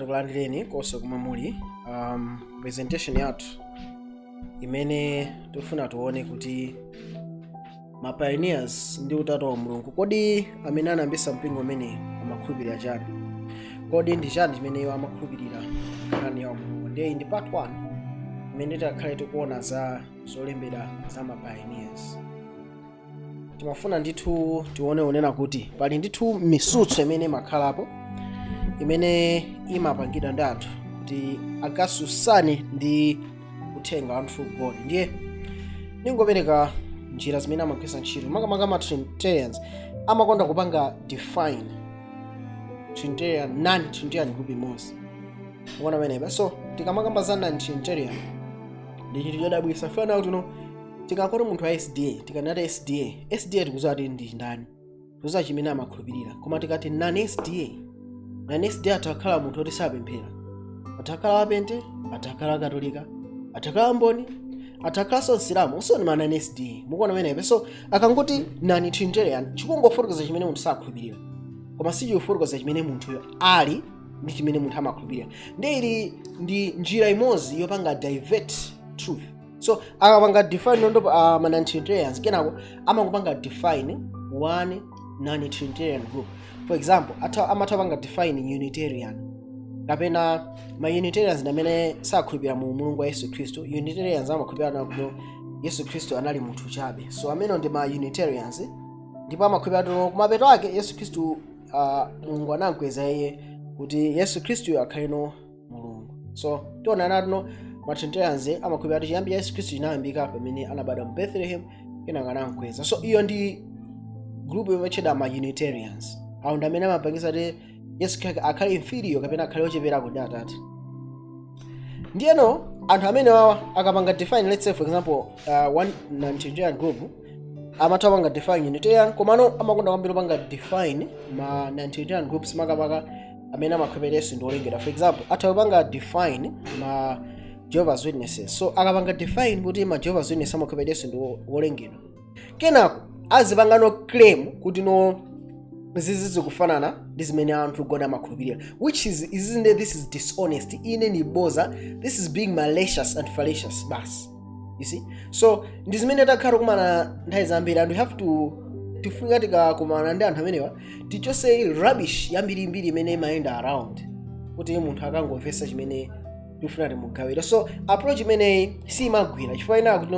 tikulandireni konse kumwe muli presentation yathu imene tikufuna tuone kuti ma pioneers ndi utatu wa Umulungu kodi amene anayambitsa mpingo umene amakhulupirira chani, kodi ndi chani chimene iwo amakhulupirira nkhani ya Umulungu. Ndiye ndi part 1 imene tikhale tikuona za zolembera za ma pioneers. Timafuna ndithu tione kuti pali ndithu misutso imene imakhalapo imene imapangidwa ndi anthu kuti akasusane ndi uthenga wa true God. Ndiye ningopereka njira zimene amagwiritsa ntchito makamaka ma Trinitarians amakonda kupanga define Trinitarian non-Trinitarian group imodzi. Mukuona pamenepa. So tikamakamba za non-Trinitarian ndi chinthu chodabwitsa fana kuti tikakoti munthu wa SDA tikanati SDA tikudziwa kuti ndi ndani, tikudziwa chimene amakhulupirira. Koma tikati non-SDA atakhala munthu oti sapemphera, atakhala wapente, atakhala katolika, atakhala mboni, atakhala Nsilamu, usoni ma non-SDA. Mukuona pamenepa. So akangoti non-Trinitarian chikungofotokoza chimene munthu sakhulupirira, koma sichikufotokoza chimene munthuyo ali ndi chimene munthu amakhulupirira. Ndiye ndi njira imodzi yopanga divert truth. So akapanga define ndo ma non-Trinitarians kenako amangopanga define one non-Trinitarian group. For example, amatapanga define Unitarian kapena ma Unitarians amene sakhulupirira mu Mulungu wa Yesu Kristo. Unitarians amakhulupirira kuti Yesu Kristo anali munthu chabe. So amene ndi ma Unitarians ndipo amakhulupirira kuti kumapeto ake Yesu Kristo Mulungu anamukweza iye kuti Yesu Kristo akhaleno Mulungu. So tiona natino ma Trinitarians amakhulupirira kuti chiyambi Yesu Kristo chinayambika pamene anabadwa mu Bethlehem kenaka anamukweza. So iyo ndi group yomwe ma Unitarians. Awo ndi amene amapangisa kuti Yesu Kristo akhale inferior kapena akhale ocheperako ndi Atate. Ndiyeno anthu amene akapanga define, let's say for example one non-Trinitarian group amatapanga define Unitarian, komano amakonda kwambiri panga define ma non-Trinitarian groups makamaka amene amakhulupirira Yesu ndi olengedwa. For example atapanga define ma Jehovah's Witnesses. So akapanga define kuti ma Jehovah's Witnesses amakhulupirira Yesu ndi olengedwa, kenako azipanga claim kuti zizi kufanana ndi zimene anthu God amakhulupirira, which isn't this is dishonest, ine ni boza, this is being malicious and fallacious bas. You see? So ndi zimene takhala kumana nthawi zambiri, and we have to tifunga tikakumana ndi anthu amenewa tichose rubbish yambirimbiri imene imayenda around kuti munthu akangomvetsa chimene tifuna timugawira. So approach imene simagwira chifukwa ina kuti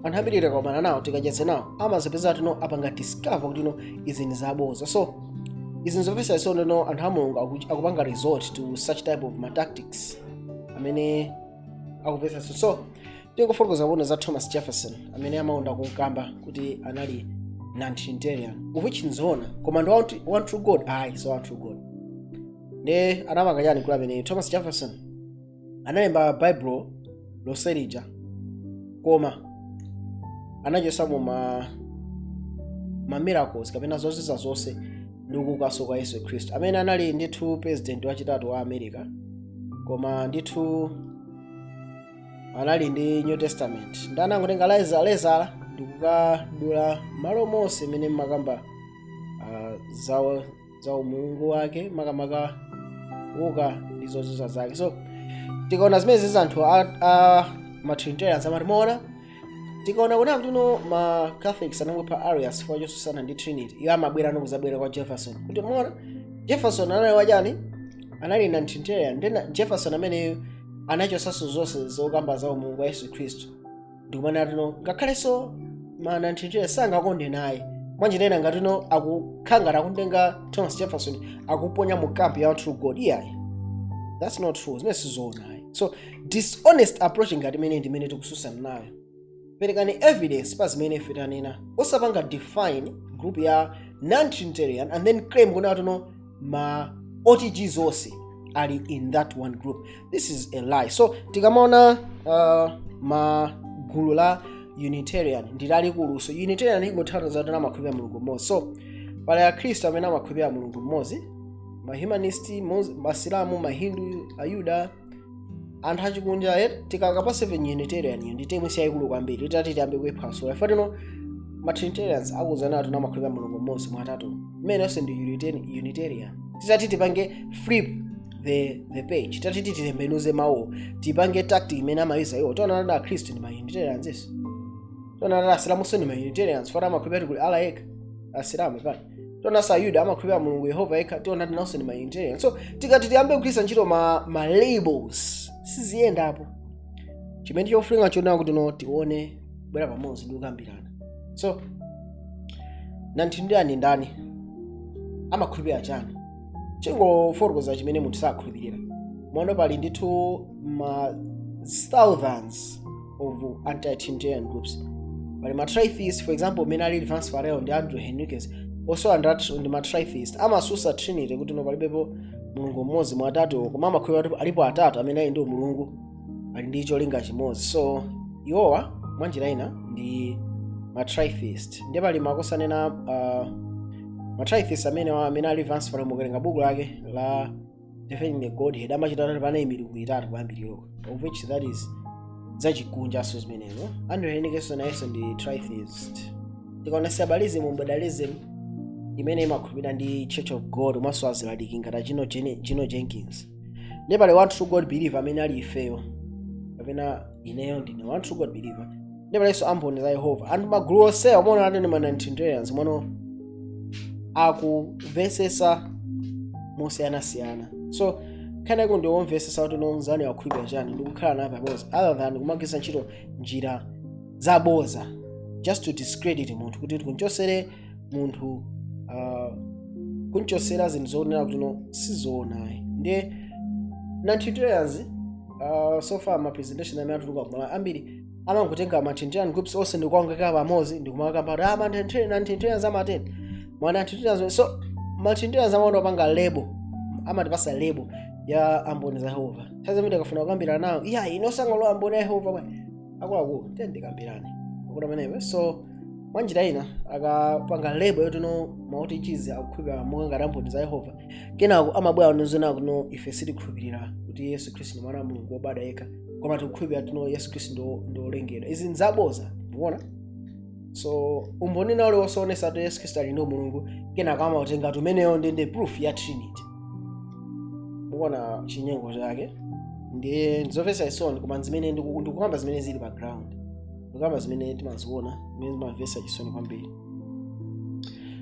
anthu ambiri tikakumana nawo tikacheza nawo amazipeza kuti apanga discover kuti izi ndi zaboza. So izi nzomvetsa so anthu a Mulungu akupanga resort to such type of tactics amene akupeza. So tingofotokoza kuona za Thomas Jefferson amene amaonda kukamba kuti anali non-Trinitarian, of which nzona koma ndo one true God. So one true God ne anamanga chani kula amene Thomas Jefferson analemba Bible loselija koma anachosamo ma miracles kapena zonse ndi kuuka kwa Yesu Kristo, amene anali ndithu president wachitatu wa America, koma ndithu anali ndi New Testament. Ndanangotenga lezala ndikukadula malo monse mene makamba za umulungu wake makamaka uka ndi zozuza zake. So tikaona zimene zizi anthu ma Trinitarians amatimona, tikaona kuti ma Catholics anangopha Arius for chosusana ndi Trinity. Iwo amabwera nokuzabwera kwa Jefferson kuti muona Jefferson anali wachani, anali non-Trinitarian. Then Jefferson amene anachosaso zonse zokamba za umulungu wa Yesu Kristo ndikumana tino ngakhalenso ma non-Trinitarian sangakonde naye mwanjira ina ngati akukhanga takundenga Thomas Jefferson akuponya mu camp ya true God. Yeah, that's not true. Zimene sizona. So dishonest approach ngati imene tikususana nayo. Perekani evidence pa zimene fitanena osapanga define group ya non-Trinitarian and then claim kuna ma OTG zonse ali in that one group. This is a lie. So tikamaona ma gulu la Unitarian ndilali kulu. So Unitarian ingothandiza kuti amakhulupirira Mulungu mmodzi. So pali akhristu amene amakhulupirira Mulungu mmodzi, ma humanisti, masilamu, mahindu, ayuda, anthu achikunja. Tikakapa 7 Unitarian ndi temwe siyayikulu kwambiri titati tiyambe kuiphaso. Ifatino ma Trinitarians akuzana kuti amakhulupirira Mulungu mmodzi mwatatu, mmene onse ndi Unitarian. Titati tipange flip the page. Tatiti titembenuze mawu. Tipange tactic imene amayuza iwo. Tona nada Christian ma Unitarians this. Tona nada Asilamu soni ma Unitarians. Fora amakhulupirira kuli Allah yekha. Asilamu pali. Tona Sayuda amakhulupirira Mulungu Yehova yekha. Tona nada soni ma Unitarians. So tikati tiyambe kugwiritsa ntchito ma labels. Siziyenda apo. Chimene chofunika chona kuti no tione bwera pamodzi ndi kukambirana. So nantindani ndani amakhulupirira chani. Chingofotokoza chimene munthu sakhulupirira. Mono pali ndithu ma thousands of anti-Trinitarian groups. Pali ma tritheists, for example, Menali Advance Farrell ndi Andrew Henriquez. Also ndi ma tritheists. Amasusa Trinity kuti no palibepo Mulungu mmodzi mwa atatu, koma amakhulupirira alipo atatu amene ali ndi Umulungu ali ndi cholinga chimodzi. So iwowa mwanjira ina ndi ma tritheist. Ndi pali makosanena ma tritheist amene ali Advance Farrell mukalenga buku lake la Defending the Godhead amachita pane milungu itatu kwambiri yoko, of which that is zachikunjaso zimenezo. Andrew Henriquez nayenso ndi tritheist. Tikaona Sabalism mbadalism imene imakhulupirira ndi Church of God umaso azilaliki ngati Gino Jenkins. Ndi pali one true God believer amene ali ifeyo kapena ineyo ndine one true God believer. Ndi palinso amboni za Yehova and magulu onse amene ali ma Trinitarians mono akuvesesa mosiyanasiyana. So kana kuti ndiwomvesesa kuti nomzani wakhulupirira chani ndi kukhala naye pamodzi other than kumagwiritsa ntchito njira zaboza just to discredit munthu kuti kunchosere munthu kunchosera zinthu zonena kuti no sizoonayi. Ndiye Trinitarians so far ma presentation amene atuluka kumala ambiri amangotenga ma Trinitarian groups onse ndikuwangeka pamodzi ndikumakamba ama Trinitarians amateni mwana Trinitarians. So ma Trinitarians amaona opanga label amatipasa label ya amboni za Yehova. Sasa mimi ndikafuna kukambira nawo inosangalo amboni ya Yehova bwana akulaku ndikambirane akuti amenewe. So mwanjira ina akapanga label yoti no mauti chizi akukhulupirira mukangati amboni za Yehova, kenako amabwera nozona kuno ife sitikhulupirira kuti Yesu Khristu ndi mwana wa Mulungu wobadwa yekha, koma tikukhulupirira kuti no Yesu Khristu ndo olengedwa. Izi nzaboza muona. So umboni nawo liwosonesa kuti Yesu Khristu ali ndo Mulungu, kenako amautenga tumeneyo ndi proof ya Trinity. Muona chinyengo chake ndiye nzofesa isoni koma zimene ndikukamba zimene zili background, ndikukamba zimene timaziona zimene zimavesa chisoni kwambiri.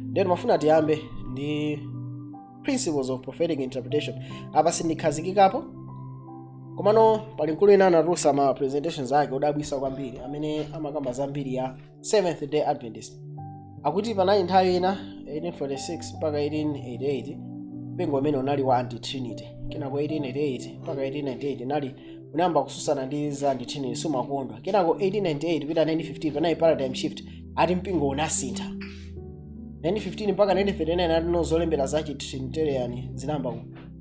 Ndiye timafuna tiyambe ndi principles of prophetic interpretation. Apa sindikhazikikapo komano pali mkulu ina anatulusa ma presentations ake odabwisa kwambiri amene amakamba zambiri ya Seventh Day Adventist. Akuti panali nthawi ina 1846 mpaka 1888 mpingo umene unali wa anti-Trinity. Kenako 1888 mpaka 1898 nali unayamba kususana ndi za anti-Trinity sumakondwa. Kenako 1898 kupita 1915 panali paradigm shift ati mpingo unasintha. 1915 mpaka 1939 ati nozolembera za Trinitarian zinamba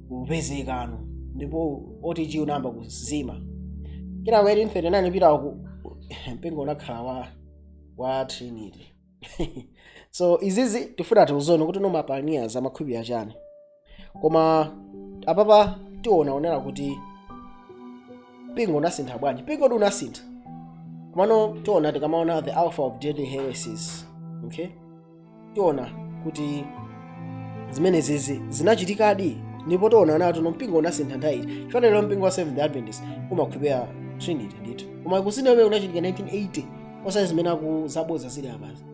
kupezekano ndipo OTG unamba kuzima. Kenako 1839 pita mpingo unakhala wa Trinity. So izizi tifuna tiuzone kuti no mapioneers amakhulupirira chani. Koma apapa tionaonera kuti mpingo unasintha bwanji. Mpingo unasintha komano tiona tikamaona the alpha of deadly heresies. Okay, tiona kuti zimene zizi zinachitikadi ndipo tiona natu no mpingo unasintha nthawi iti. Chifaniro mpingo wa Seventh Day Adventist umakhulupirira Trinity ndithu, koma kusintha umene unachitika 1980 osa zimene akuzaboza zili apazi.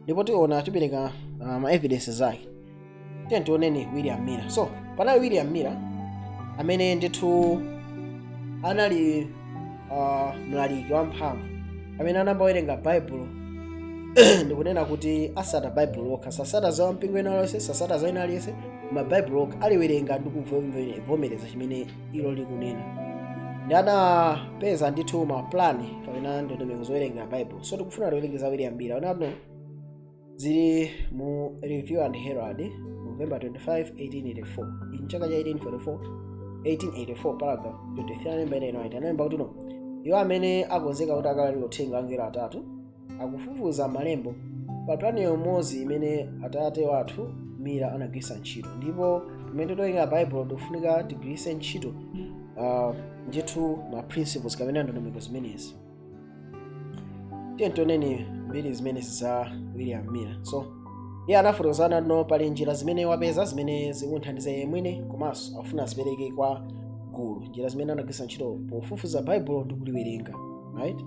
Ndipo tiona tipereka ma evidence zake. Tioneni William Miller. So panali William Miller amene ndithu anali mlaliki wamphamvu amene anamba werenga Bible ndikunena kuti asata Bible okha, sasata za mpingo ena lonse, sasata za ena aliyense, ma Bible okha aliwerenga ndi kuvomereza chimene ilo likunena. Ndi anapeza ndithu ma plan kapena ndondomeko zowerenga Bible. So tikufuna tiwerengeza William Miller onano zili mu Review and Herald November 25, 1884. In chaka cha 1884 paragraph 23 namba ina ina namba kuti no iwo amene akonzeka kuti akali uthenga angelo atatu akufufuza malembo pa plani yomodzi imene atate wathu Miller anagwiritsa ntchito. Ndipo pamene toyenga Bible tofunika tigwiritse ntchito ndithu ma principles kapena ndondomeko zimenezi. Tioneni mbiri zimenezi za William Miller. So iye anafotokozana no pali njira zimene wapeza zimene zimuthandiza iye mwini komanso afuna azipereke kwa gulu, njira zimene anagwiritsa ntchito pofufuza baibulo ndi kuliwerenga, right?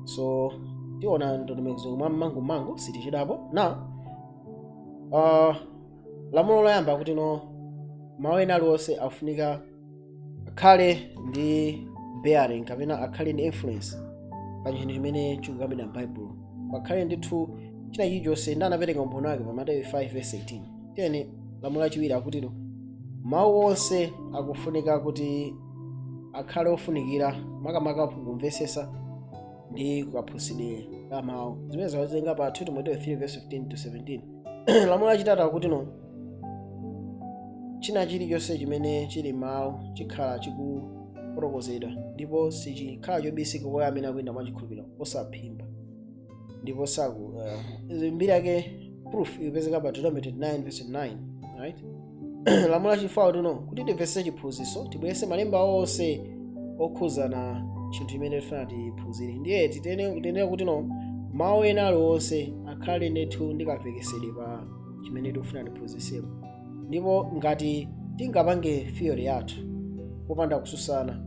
So tiona ndondomeko mwammangu sitichidapo. Now lamulo loyamba kuti no mawu ena aliwonse afunika akhale ndi bearing kapena akhale ndi influence pa chinthu chimene chikukambidwa m'baibulo, pakhale ndithu china chilichonse ndi anapereka umboni wake pa Mateyu 5:18. Tiyeni lamulo lachiwiri akuti no mawu onse akufunika kuti akhale ofunikira makamaka kumvesesa ndi kukaphunzitsidwa ka mawu, zimene zawerenga pa 2 Timoteyo 3:15-17. Lamulo lachitatu akuti no china chilichonse chimene chili mawu chikhala chikufotokozedwa ndipo sichikhala chobisika kwa amene akuyenda mwachikhulupiriro osaphimba ndipo mbiri yake proof ikupezeka pa Deuteronomy 29:9, right? Lamulo lachifuwa kuti timvetse chiphunzitso tibweretse malemba onse okhuzana chinthu chimene tifuna tiphunzire. Ndiye titenera kuti no mawu ena aliwonse akhale ndithu ndi kavekesedwe pa chimene tikufuna tiphunzitsemo, ndipo ngati tingapange theory yathu popanda kususana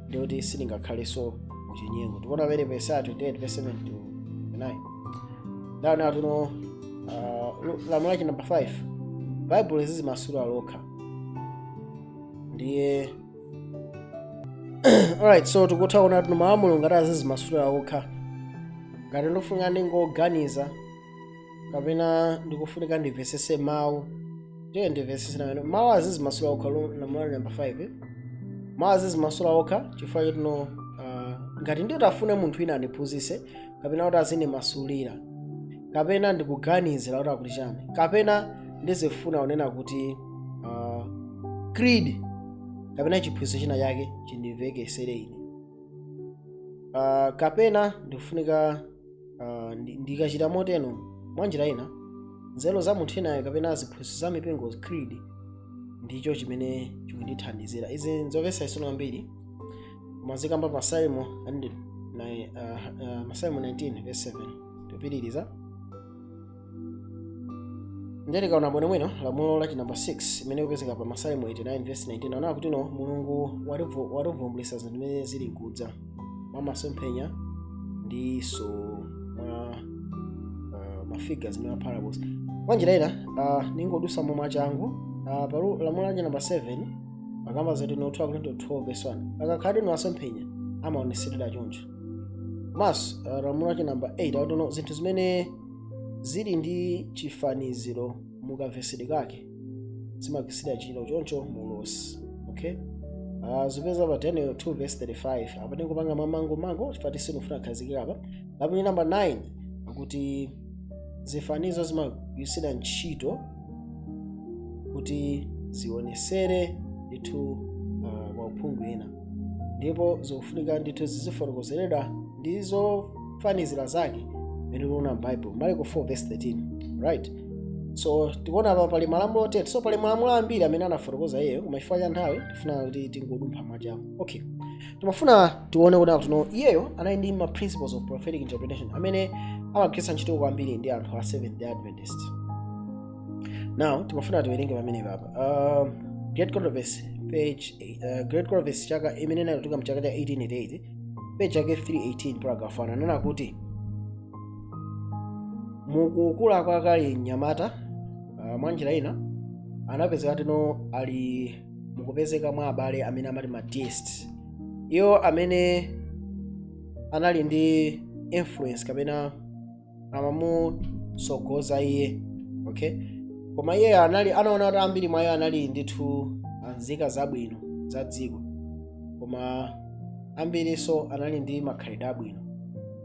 ndikuti sitingakhalenso muchinyengo. Tikuona pamene verse 28:7-9. Ndana tuno lamulo lachi number 5, Bible zizimasula lokha. Ndiye alright, so tikutaona tuno mawu a Mulungu ngati azizimasula okha. Ngati ndikufunika ndingoganiza kapena ndikufunika ndimvesese mawu, ndiye ndimvesese nayo mawu azizimasula okha. Lamulo number 5, mawu azizimasula okha chifukwa choti no ngati nditafune munthu wina andiphunzitse kapena kuti azindimasulira kapena ndikuganizira kuti akuti chani kapena ndizifuna kunena kuti creed kapena chiphunzitso china chake chindimvekesere ine, kapena ndikufunika ndikachita moteno mwanjira ina nzeru za munthu enayo kapena ziphunzitso za mipingo creed ndicho chimene chikundithandizira. Izi nzomvetsa isono ambiri mazikamba Masalimo 19:7 tupitiriza. Ndere kaona bwino lamulo lachi number 6 imene ikupezeka pa Masalimo 89:19. Ona kuti no Mulungu wativumbulitsa zinthu zimene zili nkudza mwamasomphenya ndiso mafigures ndi parables. Mwanjira ina ningodusa momwe changu pa lamulo lachi number 7 akamba zati no 12:1 akakhale no asomphenya amaonesedwa choncho. Mas lamulo lachi number 8 akuti no zinthu zimene zili ndi chifaniziro mukamvesedwe kake zimagwisidwa chilo choncho mulosi. Okay, zipeza pa Daniel 2:35 apa ndikupanga mamango chifukwa sinufuna kukhazikika apa. Lamulo number 9 akuti zifanizo zimagwisidwa ntchito kuti zionesere ndithu kwa uphungu ena, ndipo zofunika ndithu zizifotokozeredwa ndizofanizira zake mene tikuona m'Bible Marko 4:13, right? So tikuona apa pali malamulo 10, so pali malamulo ambiri amene anafotokoza iyeyo koma chifukwa cha nthawi tifuna kuti tingodumpha mwachawo. Okay, timafuna tione kuti no iyeyo anali ndi ma principles of prophetic interpretation amene amagwiritsa ntchito kwambiri ndi anthu a Seventh-day Adventist. Now timafuna tiwerenge pamene papa Great Controversy page Great Controversy chaka imene inayotuka mchaka cha 1888 page yake 318 paragraph 1 anena kuti mukukula kwa kale Nyamata mwanjira ina anapezeka kuti no ali mukupezeka mwa abale amene amati ma deists, iwo amene anali ndi influence kapena amamusogoza iye. Okay, koma iye anaona kuti ambiri mwa iwo anali ndithu anzika zabwino za dziko, koma ambiriso anali ndi makhalidwe abwino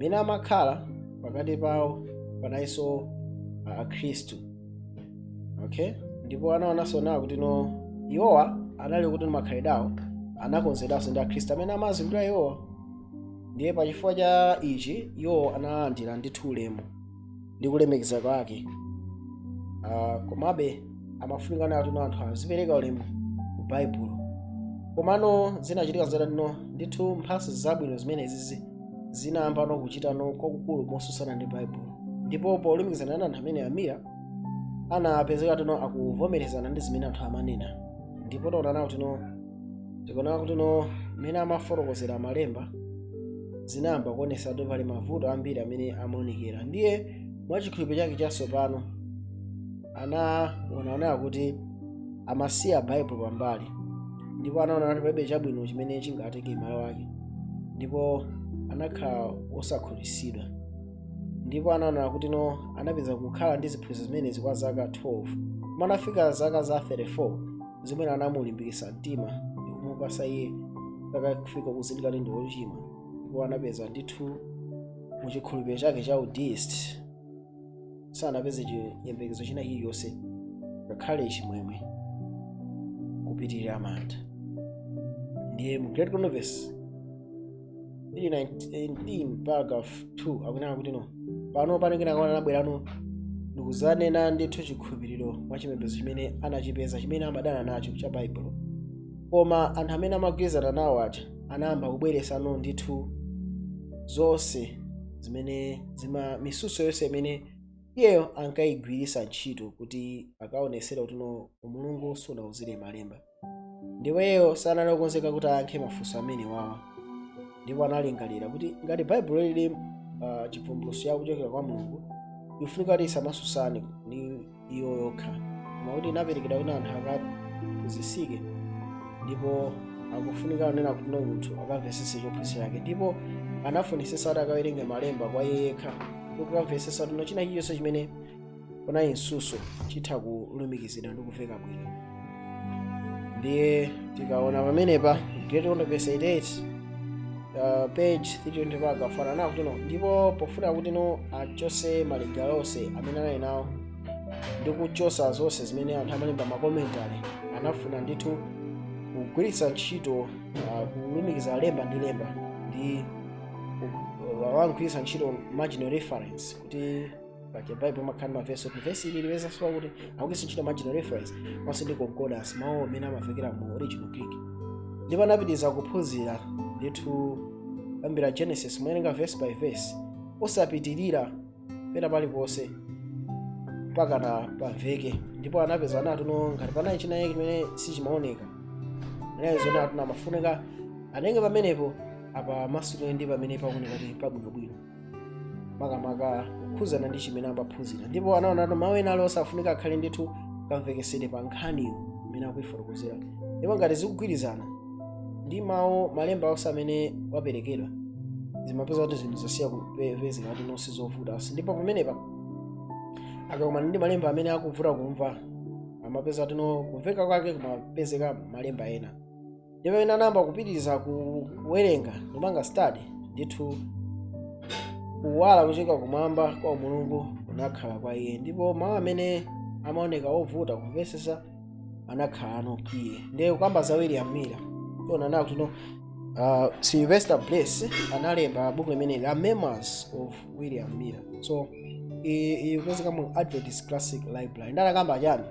mene amakhala pakati pawo panayiso akhristu. Okay, ndipo anaonanso nawo kuti no iwowa anali kuti makhalidwe awo anakonzedwanso ndi akhristu amene amazindikira iwowa. Ndiye pachifukwa cha ichi iwo analandira ndithu ulemu ndi kulemekeza kwake. Komabe amafunika nawo kuti anthu azipereka ulemu ku Baibulo. Komano zinachitika zoti no ndithu mphatso zabwino zimene izizi zinayamba no kuchita no kwakukulu mosusana ndi Baibulo, ndipo polemekeza ndi anthu amene amira anapezeka tino akuvomerezana ndi zimene anthu amanena, ndipo tikuona kuti mmene amafotokozera malemba zinayamba kuonesa kuti pali mavuto ambiri amene amaonekera. Ndiye mwachikhulupiriro chake chatsopano anaona kuti amasiya Bible pambali, ndipo anaona kuti palibe chabwino chimene chingatenge malo wake, ndipo anakhala osakhutitsidwa. Ndipo anaona kuti anapeza kukhala ndi ziphunzitso zimenezi kwa zaka 12. Manafika zaka za 34 zimene anamulimbikitsa mtima ndi kumupasa iye kufika kuzindikira kuti ndi wochimwa. Ndipo anapeza ndithu muchikhulupiriro chake cha Buddhist sanapeze chiyembekezo china chilichonse ngakhale chimwemwe kupitirira mantha. Ndiye mu Great Controversy 19 paragraph 2 akunena kuti pano panengena kaona anabwerano ndikuzanena ndithu chikhulupiriro mwa chipembedzo chimene anachipeza chimene amadana nacho cha Bible, koma anthu amene amagwirizana nawo aja anayamba kubweresano ndithu zonse zimene misuso yonse imene iyeyo ankayigwiritsa ntchito kuti akaonesera kuti Umulungu sunauzire malemba. Ndipo iyeyo sanali okonzeka kuti ayankhe mafunso amene wawa, ndipo analingalira kuti ngati Bible lili chivumbulutso yakuchokera kwa Mulungu, ifunika kuti isamasusane ndi iyo yokha, koma kuti inaperekedwa kuti anthu akaphunzitsike, ndipo akufunika kunena kuti munthu akamvetsetse chophunzitsa chake. Ndipo anafunisisa kuti akawerenge malemba kwa iye yekha ndi kukamvetsesa kuti china chilichonse chimene kunali msuso chitha kulumikizidwa ndi kumveka bwino. Ndiye tikaona pamenepa Great Controversy 88 page 320 paragraph ananena kuti ndipo pofuna kuti achose malingaliro onse amene anali nawo ndi kuchosa zonse zimene anthu amalemba makomentari, anafuna ndithu kugwiritsa ntchito kulumikiza lemba ndi lemba ndi wangwiritsa ntchito marginal reference, kuti like Bible makhala maverse kuti verse ili liweza swa kuti akugwiritsa ntchito marginal reference onse ndi concordance, mawu amene amavekera mu original Greek. Ndipo anapitiriza kuphunzira ndithu kuyambira Genesis mowerenga verse by verse osapitirira pena paliponse mpaka na pamveke. Ndipo anapeza anati ngati panali china chake chimene sichimaoneka, anayezona ati amafunika anenge pamenepo apa masulo ndi pamene pakuoneka kuti pabwinobwino makamaka kukhuzana ndi chimene amaphunzira. Ndipo anaona ati mawu ena ali osafunika akhale ndithu kamvekesere pa nkhaniyo imene akuifotokozera. Ndipo ngati zikugwirizana ndi mawu malemba onse amene waperekedwa, zimapeza kuti zinthu zasiya kupezeka kuti nonse zovuta. Ndipo pamenepa akakumana ndi malemba amene akuvuta kumva, amapeza kuti kumveka kwake kumapezeka malemba ena. Ndipo ena anayamba kupitiriza kuwerenga ndimanga study ndithu kuwala kuchokera kumwamba kwa Umulungu kunakhala kwa iye. Ndipo mawu amene amaoneka ovuta kumvesesa anakhala anokiye. Ndiye kukamba za William Miller tonana kuti Sylvester Place analemba buku limene la Memoirs of William Miller. So ikupezeka mu Adventist Classic Library. Ndalakamba chani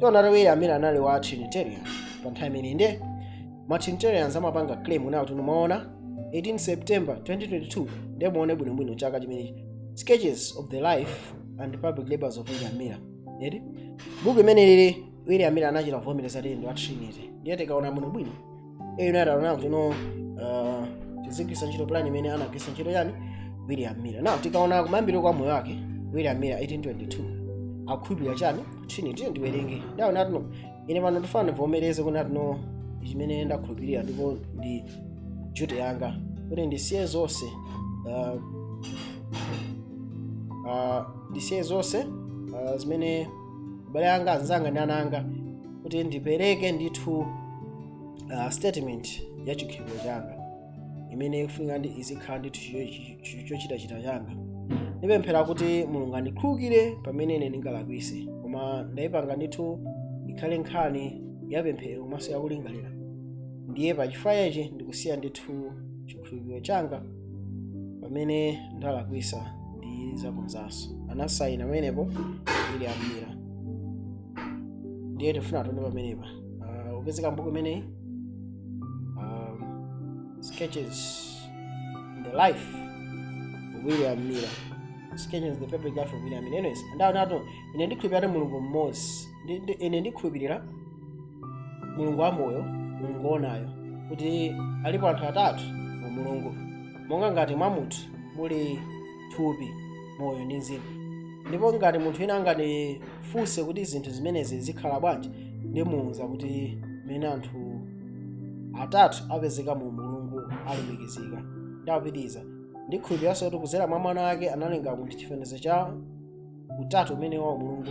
tonana William Miller anali wa Trinitarian pa nthawi imene. Ndiye ma Trinitarians amapanga claim nawo tumaona 18 September 2022 ndiye muone bwinobwino chaka chimenechi, Sketches of the Life and Public Labors of William Miller. Ndiye buku imene lili William Miller anachita vomereza kuti ndi wa Trinity. Ndiye tikaona bwinobwino anaona kuti tizigwiritsa ntchito plan imene anagwiritsa ntchito yani William Miller. Now tikaona kumayambiriro kwa moyo wake William Miller 1822 akukhulupirira chani Trinity. Ndiwerenge ndaona kuti ine pano ndifuna ndivomereze kuti chimene ndakhulupirira ndipo ndi duty yanga kuti ndisiye zonse zimene abale anga anzanga ndi ana anga kuti ndipereke ndithu statement ya chikhulupiriro changa imene ikufunika ndi izikhala ndithu chochita changa. Ndipemphera kuti Mulungu andikhululukire pamene ine ndingalakwise, koma ndayipanga ndithu ikhale nkhani ya pemphero komanso yakulingalira. Ndiye pachifukwa ichi ndikusiya ndithu chikhulupiriro changa pamene ndalakwisa ndi zakonzanso. Anasaina pamenepo William Miller. Ndiye tifuna tione pamenepa upezeka mbuku imeneyi Sketches in the Life of William Miller. sketches the public life of William. Anyways, ndaonato ine ndikhulupirira mulungu mmodzi, ine ndikhulupirira mulungu wamoyo, mulungu wonayo, kuti alipo anthu atatu mu mulungu, monga ngati mwa munthu muli thupi, moyo ndi mzimu. Ndipo ngati munthu ena angandifunse kuti zinthu zimenezi zikhala bwanji, ndimuwuza kuti mene anthu atatu apezeka mu mulungu alumikizika. Ndapitiriza ndikhulupiriranso kuti kudzera mwa mwana wake analenga munthu chifanizo cha utatu umene wa mulungu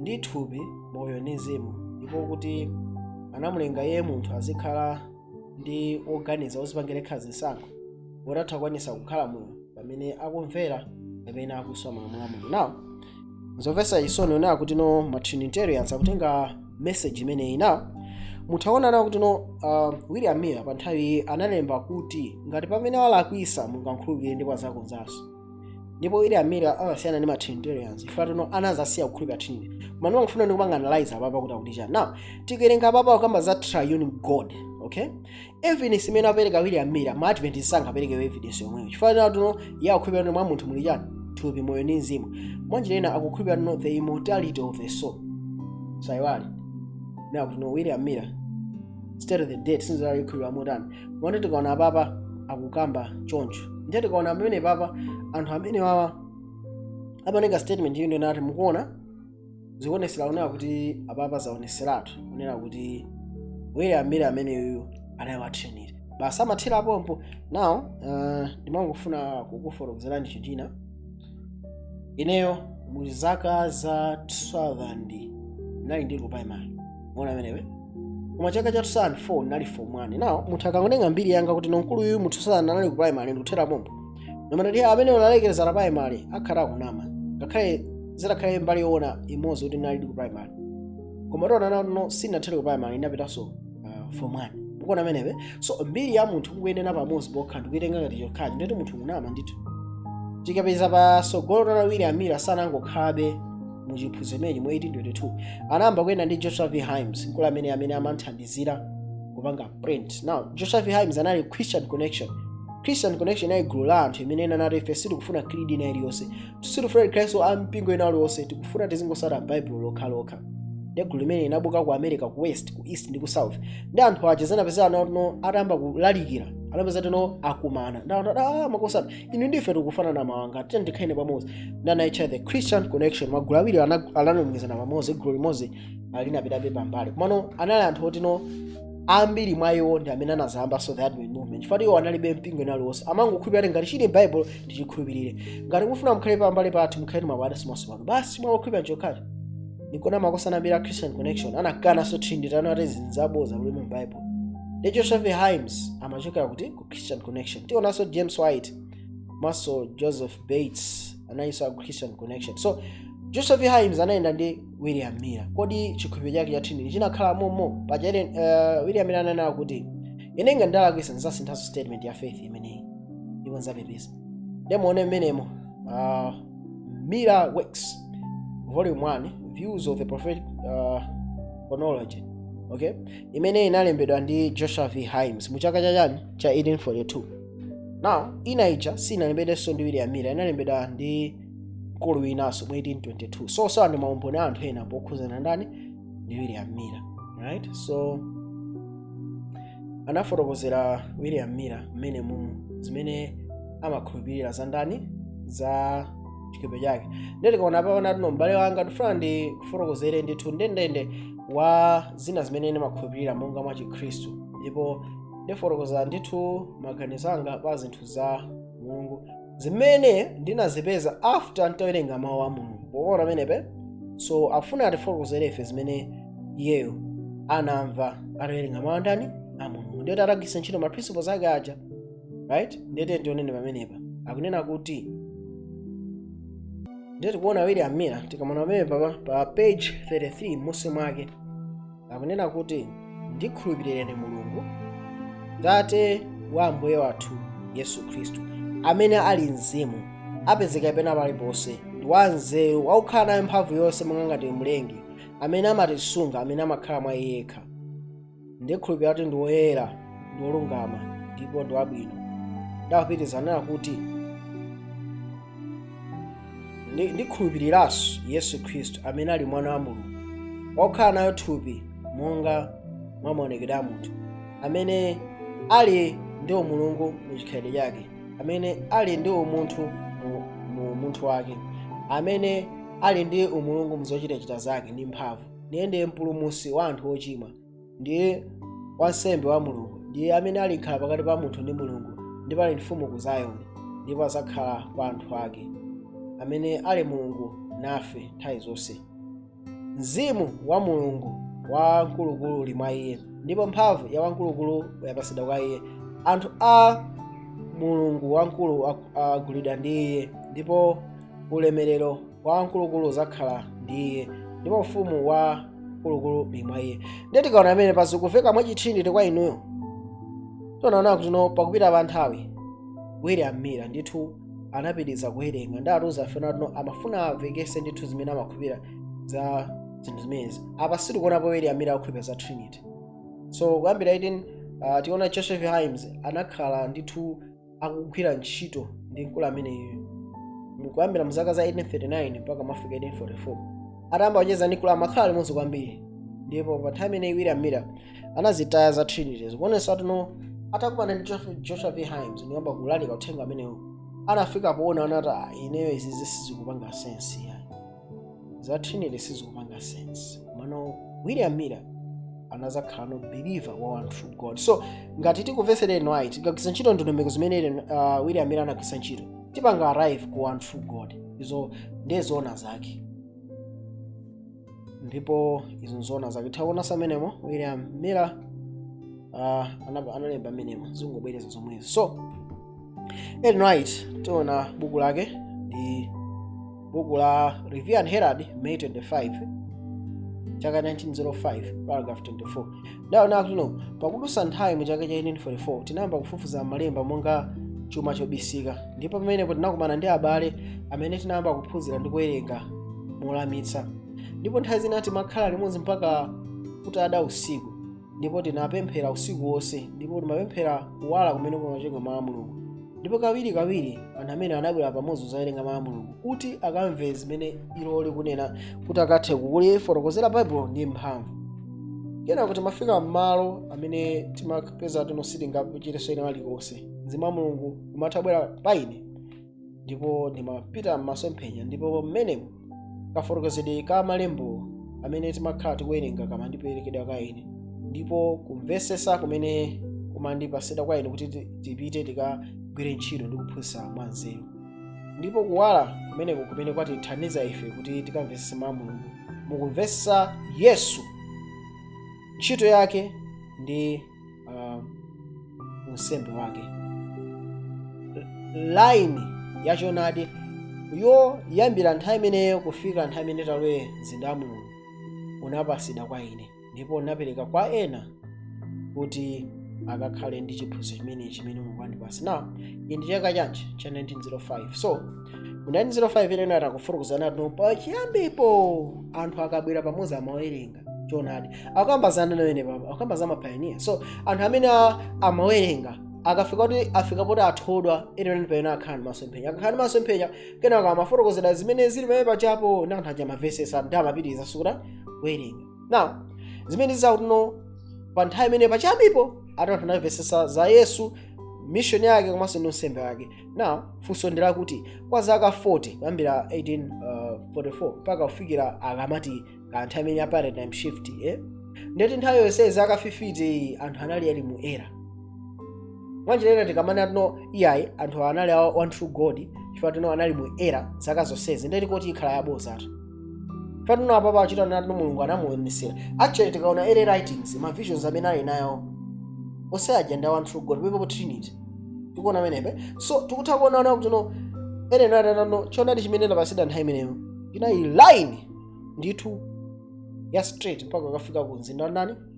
ndi thupi, moyo ndi mzimu, ndipo kuti anamulenga iye munthu azikhala ndi oganiza ozipangira khazi msankho wotatha kwanisa kukhala moyo pamene akumvera pamene akuswa malamulo a Mulungu. Now nzomvetsa chisoni onena kuti no ma Trinitarians akutenga message imeneyi. Now muthaona nawo kuti no William Miller pa nthawi analemba kuti ngati pamene walakwisa mungakhulupirire ndipo azakonzanso. Ndipo William Miller amasiyana ndi ma Trinitarians ifatu no anazasiya kukhulupirira Trinity. Koma ndiwo ngifuna ndikupanga analyze apapa kuti akuti chani. Now tikuwerenga apapa kukamba za triune God, okay? Evidence imene apereka William Miller ma Adventist sangapereke evidence yomweyo. Chifukwa kuti no ya kukhulupirira mwa munthu muli chani, thupi, moyo ndi mzimu. Mwanjira akukhulupirira no the immortality of the soul. Saiwali. Now kuti no William Miller state of the dead since ali kukhulupirira modani. Mwana tikaona apapa akukamba choncho. Ndiye tikaona pamene papa anthu amene wawa apaneka statement yino nati mukuona zikuonesera onera kuti apapa zaoneseratu onera kuti William Miller ameneyo anayi wa Trinity. Basi amathera pompo. Now ndimangofuna kukufotokozera ndi china. Ineyo mu zaka za 2000 nali ndili ku primary. Muona amenewe. Koma chaka cha 2004 nali form 1. Now munthu akangonenga mbiri yanga kuti nonkulu uyu mu 2000 nali ku primary ndikuthera pompo. Nomwe amene unalekereza la primary akhala kunama. Ngakhale zitakhale mbali yoona imodzi kuti nali ku primary. Koma rona no sinathera ku primary ndapitanso form 1. Mukuona amenewe. So mbiri ya munthu kuyenera pamodzi bokha ndikuitenga ngati chokhachi ndeti munthu kunama ndithu. Tikapeza pa sogolo la William Miller sanangokhabe mu chiphunzitso chimenechi mu 1822. Anayamba kuyenda ndi Joshua V. Himes, nkulu amene amanthandizira kupanga print. Now Joshua V. Himes anali Christian Connection. Christian Connection nayi gulu la anthu imene anati ife sitikufuna creed ina iliyonse, sitikufuna Khristu ampingo ina iliyonse, tikufuna tizingosala Bible lokha. Ndi gulu limene inabuka ku America, ku West, ku East ndi ku South. Ndi anthu aja zanapezana no atamba kulalikira, anapeza teno akumana. Ndaona makosana inu ndife tikufana na mawanga tete ndikhaine pamodzi. Ndanaitcha the Christian Connection magulu awiri alanumizana pamodzi, gulu limodzi alinapitabe pambali. Komano anali anthu oti no ambiri mwayo ndi amene anazamba so the advent movement. Chifukwa iwo analibe mpingo ina iliyonse. Amangokhulupirira ngati chili Bible tichikhulupirire. Ngati mufuna mukhale pambali pathu mukhale mabada simasumano. Basi mwakhulupirira chokhachi. Nikona makosana ambiri Christian Connection anakana so Trinity anati zinzabo za mu Bible. Ndi Joshua V. Himes amachokera kuti ku Christian Connection. Tionanso James White, maso Joseph Bates anayisa ku Christian Connection. So Joshua V. Himes anayenda ndi William Miller. Kodi chikhulupiriro chake cha Trinity chinakhala momo pajere William Miller ananena kuti inenga ndalakwisa nzasinthaso statement ya faith imeneyi ikonza pepesa. Ndemone mmenemo Miller Works volume 1 views of the prophetic chronology, okay, imene inalembedwa ndi Joshua V. Himes mu chaka cha 1842. Now inaija sinalembedwenso ndi William Miller, inalembedwa ndi mkulu winaso mu 1822. So ndi maumboni anthu ena pokhuzana ndani ndi William Miller, right? So anafotokozera William Miller mmene zimene amakhulupirira za ndani za chikhulupiriro chake. Ndeti kaona paona tino m'bale wanga tifuna ndi kufotokozere ndithu ndendende wa zina zimene ndimakhulupirira monga mwa Chikhristu, ndipo ndifotokoza ndithu maganizo anga pa zinthu za Mulungu zimene ndinazipeza after ntawerenga mawu a Mulungu. Poona menepe so afuna atifotokozere ife zimene iyeyo anamva atawerenga mawu ndani a Mulungu. Ndeti atagwiritsa ntchito ma principles ake aja, right? Ndeti ndionene pamenepa akunena kuti ndeti kuona William Miller tikamona pamene pa page 33 m'munsi mwake akunena kuti ndikhulupirireni Mulungu Tate wa Ambuye wathu Yesu Khristu amene ali mzimu apezeka pena paliponse ndi wanzeru waukhala nayo mphamvu yonse monga ngati mlengi amene amatisunga amene amakhala mwa iye yekha. Ndikhulupirira kuti ndi woyera ndi wolungama ndipo ndi wabwino. Ndapitiriza nena kuti ndikhulupiriranso Yesu Khristu amene ali mwana wa Mulungu, wakukhala nayo thupi monga mwa maonekedwe a munthu, amene ali ndi umulungu mu chikhalidwe chake, amene ali ndi umunthu mu munthu wake, amene ali ndi umulungu mzochitachita zake ndi mphamvu, ndiye ndiye mpulumutsi wa anthu ochimwa, ndiye wansembe wa Mulungu, ndiye amene ali khala pakati pa munthu ndi Mulungu, ndipo ali mfumu ku Zayoni, ndipo adzakhala pa anthu ake, amene ali Mulungu nafe nthawi zonse. Mzimu wa Mulungu wamkulukulu uli mwa iye, ndipo mphamvu ya wamkulukulu yapatsidwa kwa iye. Anthu a Mulungu wamkulu agulidwa ndi iye, ndipo ulemerero wa wamkulukulu udzakhala ndi iye, ndipo ufumu wa mkulukulu uli mwa iye. Ndiye tikaona amene pazikuveka mwa trinity kwa inuyo, tonaona kuti pakupita pa nthawi William Miller ndithu anapitiriza kuwerenga ndi atiuza afena kuti amafuna avekese ndithu zimene amakhulupirira za zinthu zimenezi. Apa sitikuonapo William Miller akukhulupirira za trinity. So kuyambira 18 tiona Joseph Himes anakhala ndithu akugwira ntchito ndi mkulu ameneyo kuyambira mu zaka za 1839 mpaka mafika 1844. Atayamba kucheza ndi mkulu amakhala limodzi kwambiri, ndipo pa nthawi imeneyi William Miller anazitaya za trinity. Zikuonesa kuti atakumana ndi Joseph Himes ndiyamba kulalika uthenga amenewo, anafika poona anati ineyo izi sizikupanga sense yani, za trinity sizikupanga sense. Mano William Miller anazakhala no believer wa one true God. So ngati tikuvesera right, tikagwisa ntchito ndondomeko zimene William Miller anagwisa ntchito, tipanga arrive ku one true God. Izo ndiye zoona zake, ndipo izo nzoona zake taona samenemo William Miller analemba amenemo zingobwereza zomwezo. So right, tiona buku lake ndi buku la Review and Herald May 25 chaka 1905 paragraph 24. Ndaona kuti pakudusa nthawi mu chaka cha 1944 tinayamba kufufuza malemba monga chuma chobisika, ndipo pamenepo tinakumana ndi abale amene tinayamba kuphunzira ndi kuwerenga molamisa, ndipo nthawi zina timakhala limodzi mpaka kutada usiku, ndipo tinapemphera usiku wonse, ndipo timapemphera kuwala kumene kumachoka mawu a Mulungu, ndipo kawiri anthu amene anabwera pamodzi kuzawerenga mawu a Mulungu kuti akamve zimene iloli kunena kuti akathe kulifotokozera Baibulo ndi mphamvu. Kenako kuti mafika m'malo amene timapeza sitingachiteso ina aliwonse, mzimu wa Mulungu umathabwera pa ine, ndipo ndimapita m'masomphenya, ndipo mmenemo kafotokozedwe ka malembo amene timakhala tikuwerenga kamandiperekedwa kwa ine, ndipo kumvesesa kumene kumandipasira kwa ine kuti tipite tikagwire ntchito ndi kuphunzitsa mwanzeru, ndipo kuwala kumeneko kumene kwatithandiza ife kuti tikamvesese mawu a Mulungu mukumvesesa Yesu, ntchito yake ndi unsembe wake. Line yachonadi yoyambira nthawi imeneyo kufika nthawi imene talowe mzinda wa Mulungu unapatsidwa kwa ine, ndipo unapereka kwa ena kuti akakhale ndi chiphunzitso chimene Mulungu andipatsa. Now ndi chaka chanji cha 1905. So mu 1905 ena atakufotokozana kuti pachiyambipo anthu akabwera pamodzi amawerenga chonadi, akambazana nawene papa, akambaza mapioneer. So anthu amene amawerenga akafika kuti afika poti athodwa ene pena akhani masomphenya, akakhani masomphenya kenaka amafotokozera zimene zili pamene pachapo ndi anthu aja mavesesi ndi amapitiriza sukuta werenga. Now zimene zakuti pa nthawi imene pachiyambipo atanthu anamvesesa za Yesu, mission yake komanso ndi unsembe wake. Now funso ndi lakuti kwa zaka 40 kuyambira 1844 mpaka kufikira akamati nthawi imene ya paradigm shift, ndeti nthawi yonse zaka 50 anthu anali ali mu era mwanjira tikamana iyayi anthu anali one true God, chifukwa anali mu era zaka zonsezi, ndeti kuti ikhala yabozatu. Fatuna apapa achita nati Mulungu anamuonesera. Actually tikaona ele writings, ma visions amene ali nayo osaja nda one true God, people trinity. Tikuona menepe. So tikutha kuona kuti ele nati chonadi chimene lapasida nthawi imeneyo inali line ndithu ya straight mpaka kufika ku mzinda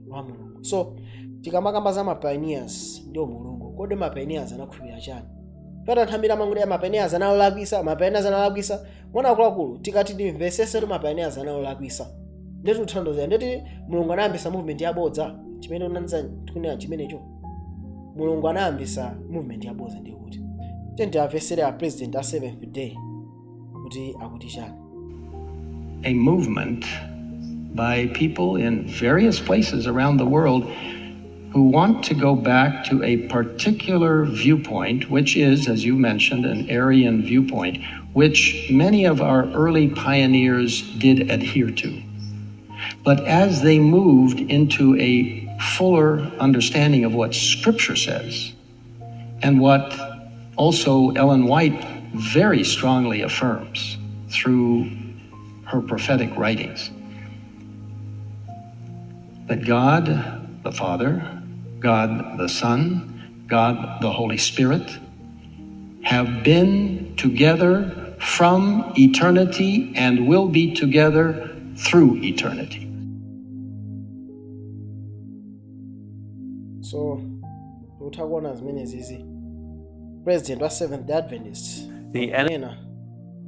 wa Mulungu. So tikamakamba za mapioneers ndio Mulungu, kodi mapioneers anakhulupirira chani? Pata thambira mangude ya mapioneers analagwisa mwana akulu tikati ndimvesese kuti mapioneers analagwisa, ndeti uthandoza ndeti Mulungu anayambisa movement yabodza. Chimene unanza tikunena chimenecho Mulungu anayambisa movement yabodza ndi kuti tenti avesere a president a 7th day kuti akuti chani. A movement by people in various places around the world who want to go back to a particular viewpoint, which is, as you mentioned, an Aryan viewpoint, which many of our early pioneers did adhere to. But as they moved into a fuller understanding of what Scripture says, and what also Ellen White very strongly affirms through her prophetic writings, that God the Father, God the Son, God the Holy Spirit have been together from eternity and will be together through eternity. So, utakuona zimene zizi president wa Seventh Adventist the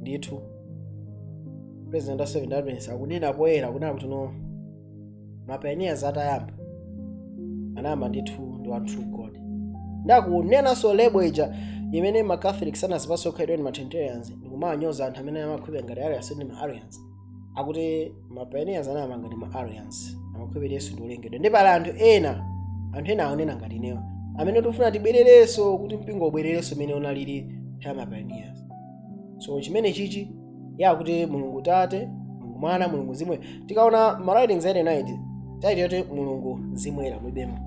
ndithu president wa Seventh Adventist akunena poyera kunena kuti no mapioneers atayamba anayamba ndithu ndi one true God. Ndakunena so lebo ija imene ma Catholics sanazipatse okhaidwa ndi ma Trinitarians ndikumanyoza anthu amene amakhulupirira ngati Arians ndi ma Arians akuti mapioneers anayamba ndi ma Arians amakhulupirira Yesu ndi olengedwa. Ndi pala anthu ena akunena ngati ineyo amene tikufuna tibwererenso kuti mpingo ubwererenso imene unalili ya mapioneers. So chimene chichi yakuti Mulungu Tate, Mulungu Mwana, Mulungu Mzimu. Tikaona ma writings ene night taiti yote Mulungu Mzimu mulibemo,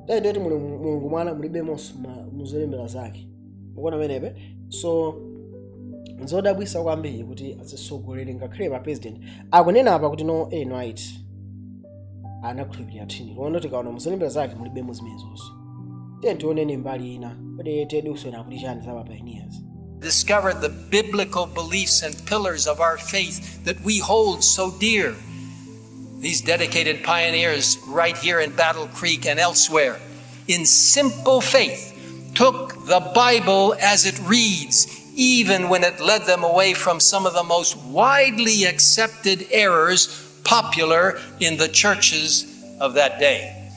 taiti yote Mulungu Mwana mulibemo muzolembera zake mukuona menepe. So nzodabwisa kwambiri kuti azisogolere ngakhale pa president akunena apa kuti no night anakhulupirira Trinity. Lero tikaona muzolembera zake mulibemo zimenezoso. Tentionene mbali ina kodi tedusona kuti chani za pioneers. Discovered the biblical beliefs and pillars of our faith that we hold so dear. These dedicated pioneers right here in Battle Creek and elsewhere, in simple faith, took the Bible as it reads, even when it led them away from some of the most widely accepted errors popular in the churches of that day.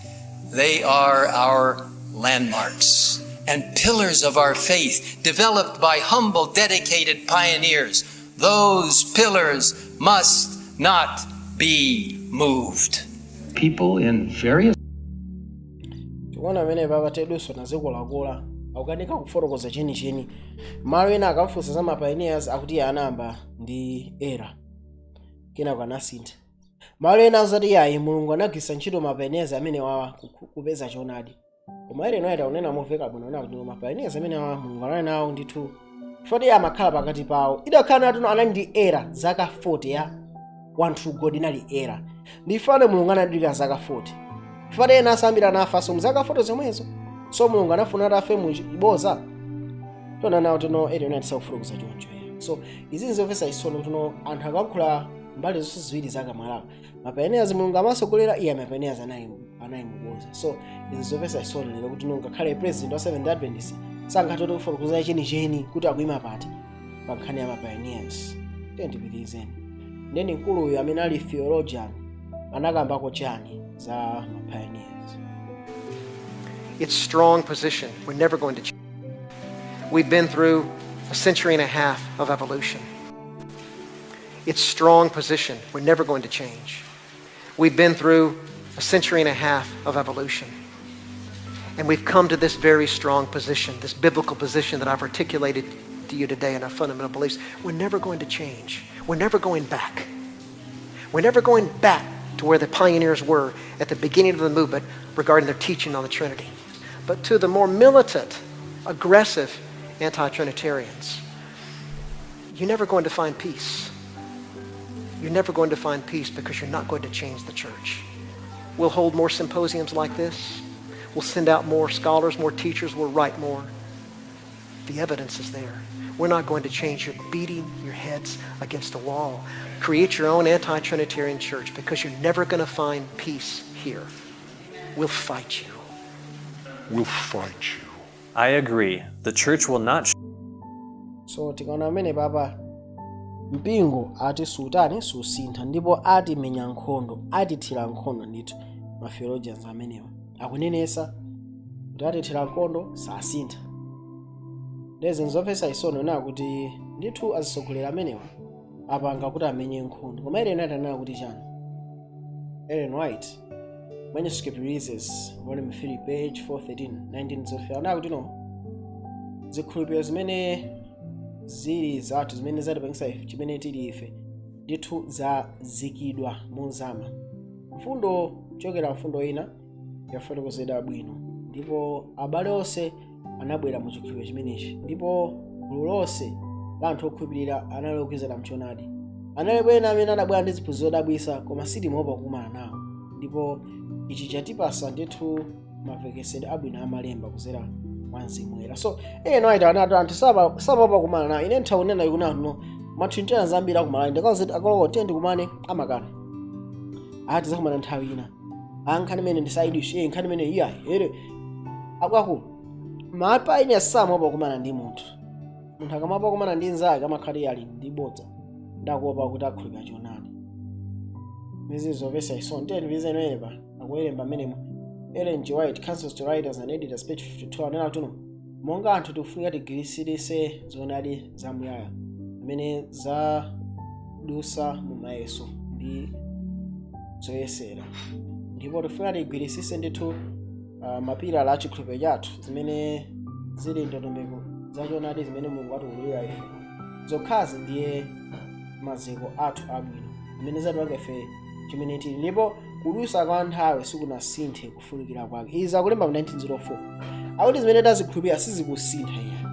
They are our landmarks and pillars of our faith, developed by humble, dedicated pioneers. Those pillars must not be moved. People in various tikuona amene baba teduso nazikulakola akukanika kufotokoza cheni malo ena akafunsa za mapioneers akuti anamba ndi era kenako anasintha. Malo ena azati yayi Mulungu anagwisa ntchito mapioneers amene wawa kupeza choonadi. Koma ere noita unena moveka bwino na kuti mapioneers amene wawa Mulungu anali nawo ndithu foti amakhala pakati pawo. Idakhala natu anali ndi era zaka 40 ya one true God inali era. Ndifane Mulungu anadika zaka 40. Fati ena asambira nafa so mzaka 40 zomwezo. So Mulungu anafuna atafe muchiboza. Tona nawo tino ere noita sakufurukuza choncho. So izi nzomvesa isono tuno anthu akakhula mbali zonse ziwiri zaka mwalawo. Mapioneers Mulungu amasogolera iye mapioneers anayi muboza. So izi nzomvesa isono lero kuti ngakhale president wa Seventh Adventist sangatoti kufotokoza cheni kuti akuyima pati pa nkhani ya mapioneers. Tendipitizeni. Ndeni mkulu uyu amene ali theologian anakambako chani za mapioneers. It's strong position. We're never going to change. We've been through a century and a half of evolution. It's strong position. We're never going to change. We've been through a century and a half of evolution. And we've come to this very strong position, this biblical position that I've articulated to you today in our fundamental beliefs. We're never going to change. We're never going back. We're never going back to where the pioneers were at the beginning of the movement regarding their teaching on the Trinity. But to the more militant, aggressive anti-Trinitarians, you're never going to find peace. You're never going to find peace because you're not going to change the church. We'll hold more symposiums like this. We'll send out more scholars, more teachers. We'll write more. The evidence is there. We're not going to change. You're beating your heads against a wall. Create your own anti-Trinitarian church because you're never going to find peace here. We'll fight you. We'll fight you. I agree. The church will not. So tikaona amene baba mpingo ati sultani susintha ndipo ati menya nkhondo atithira nkhondo ndithu ma theologians amenewa akunenesa kuti atithira nkhondo sasintha. Lezi nzomvetsa isono na kuti ndithu azisogolera amenewa apanga kuti amenye nkhondo. Koma Ellen White anena kuti chani? Ellen White, Manuscript Releases, Volume 3, page 413, 1905, anena kuti no, zikhulupiriro zimene zili zathu zimene zatipangisa ife chimene tili ife ndithu zazikidwa mozama. Mfundo chokera mfundo ina yafotokozedwa bwino, ndipo abale onse anabwera mu chikhulupiriro chimenechi, ndipo gulu lonse la anthu okhulupirira analokezera mchonadi. Analipo ena amene anabwera ndi ziphunzitso zodabwitsa koma sitimopa kukumana nawo, ndipo ichi chatipasa ndithu mavekesedwe abwino amalemba kuzera mwa Mzimu Woyera. So Ellen White anati anthu samopa kukumana nawo. Ine nthaunena ikunatu no matrinitarian zambiri akumalani ndikazi akoloko tendi kumane amakana ati zakumana nthawi ina ankhani mene ndisaidishi nkhani mene iyayi ere akwaku mapa ine samopa kumana ndi munthu akamapa kumana ndi nzake amakhali ali ndi bodza ndakuopa kuti akhulupirira chonadi. Mizi zomvetsa isono tendi vizenepa akuwelemba menemo Ellen G. White, Counsels to Writers and Editors, page 52, anena tuno monga anthu tikufunika tigwirisirese zonadi zamuyaya amene zadusa mu mayeso ndi zoyesera, ndipo tikufunika tigwirisise ndithu mapilala a chikhulupiriro chathu zimene zili ndondomeko zachonadi zimene Mulungu atiwululira ife. Zokhazi ndiye maziko athu abwino zimene zatipanga ife chimene tili, ndipo kudusa kwa nthawi sikunasinthe kufunikira kwake. Izi akulemba mu 1904 akuti zimene tazikhulupirira sizikusintha iya.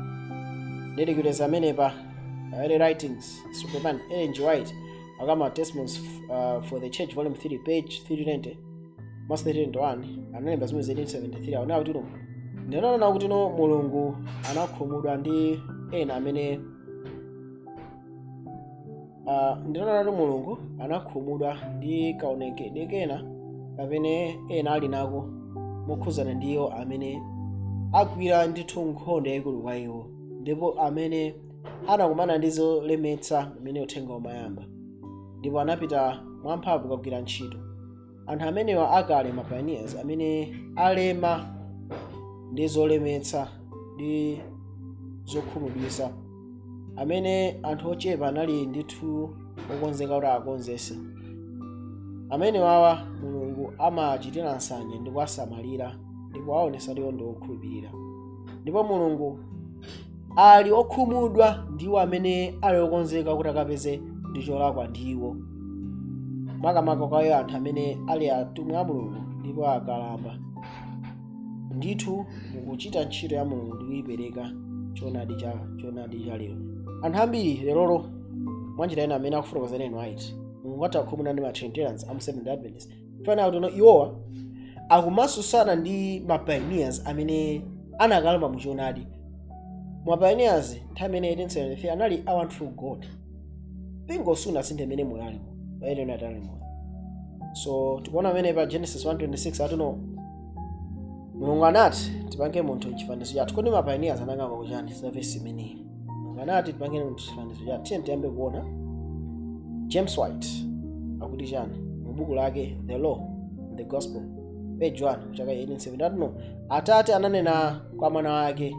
Dedicated amenepa early writings Superman Ellen G. White akama Testimonies for the Church volume 3 page 390 mas 321 analemba zimene 1873 aona kuti no ndinaona kuti no Mulungu anakhumudwa ndi ena amene ndinaona kuti Mulungu anakhumudwa ndi kaonekedwe kena kapene ena ali nako mokhuzana ndiyo amene agwira ndithu nkhondo yaikulu kwa iwo, ndipo amene anakumana ndi zolemetsa amene uthenga umayamba, ndipo anapita mwamphamvu kugwira ntchito. Anthu amenewa akale ma pioneers amene alema ndi zolemetsa ndi zokhumudwitsa, amene anthu ochepa anali ndithu okonzeka kuti akonzese. Amene wawa Mulungu amachitira nsanje ndi kuwasamalira ndipo aonesa ndiwo ndi okhulupirira, ndipo Mulungu ali okhumudwa ndiwo amene ali okonzeka kuti akapeze ndi cholakwa ndiwo, makamaka kwa iwo anthu amene ali atumwi a Mulungu ndipo akalamba ndithu mukuchita ntchito ya Mulungu ndi kuyipereka chonadi cha lero. Anthu ambiri lerolo mwanjira ena amene akufotokoza Ellen White Mulungu atakhumudwa ndi ma Trinitarians amu Seventh-day Adventists fana kuti no iwowa akumasusana ndi ma pioneers amene anakalamba mu chonadi. Ma pioneers nthawi amene 1873 anali a one true God, mpingo sunasinthe amene mulali Ellen White ali moyo. So tikuona amene pa Genesis 1:26 atuno Mulungu anati tipange munthu chifanizo chathu. Kodi ma pioneers anakamba kuchani za verse imeneyi? Mulungu anati tipange munthu chifanizo chathu. Tiye tiyambe kuona James White akuti chani mu buku lake The Law and the Gospel page 1 chaka 1870 atuno Atate ananena kwa mwana wake.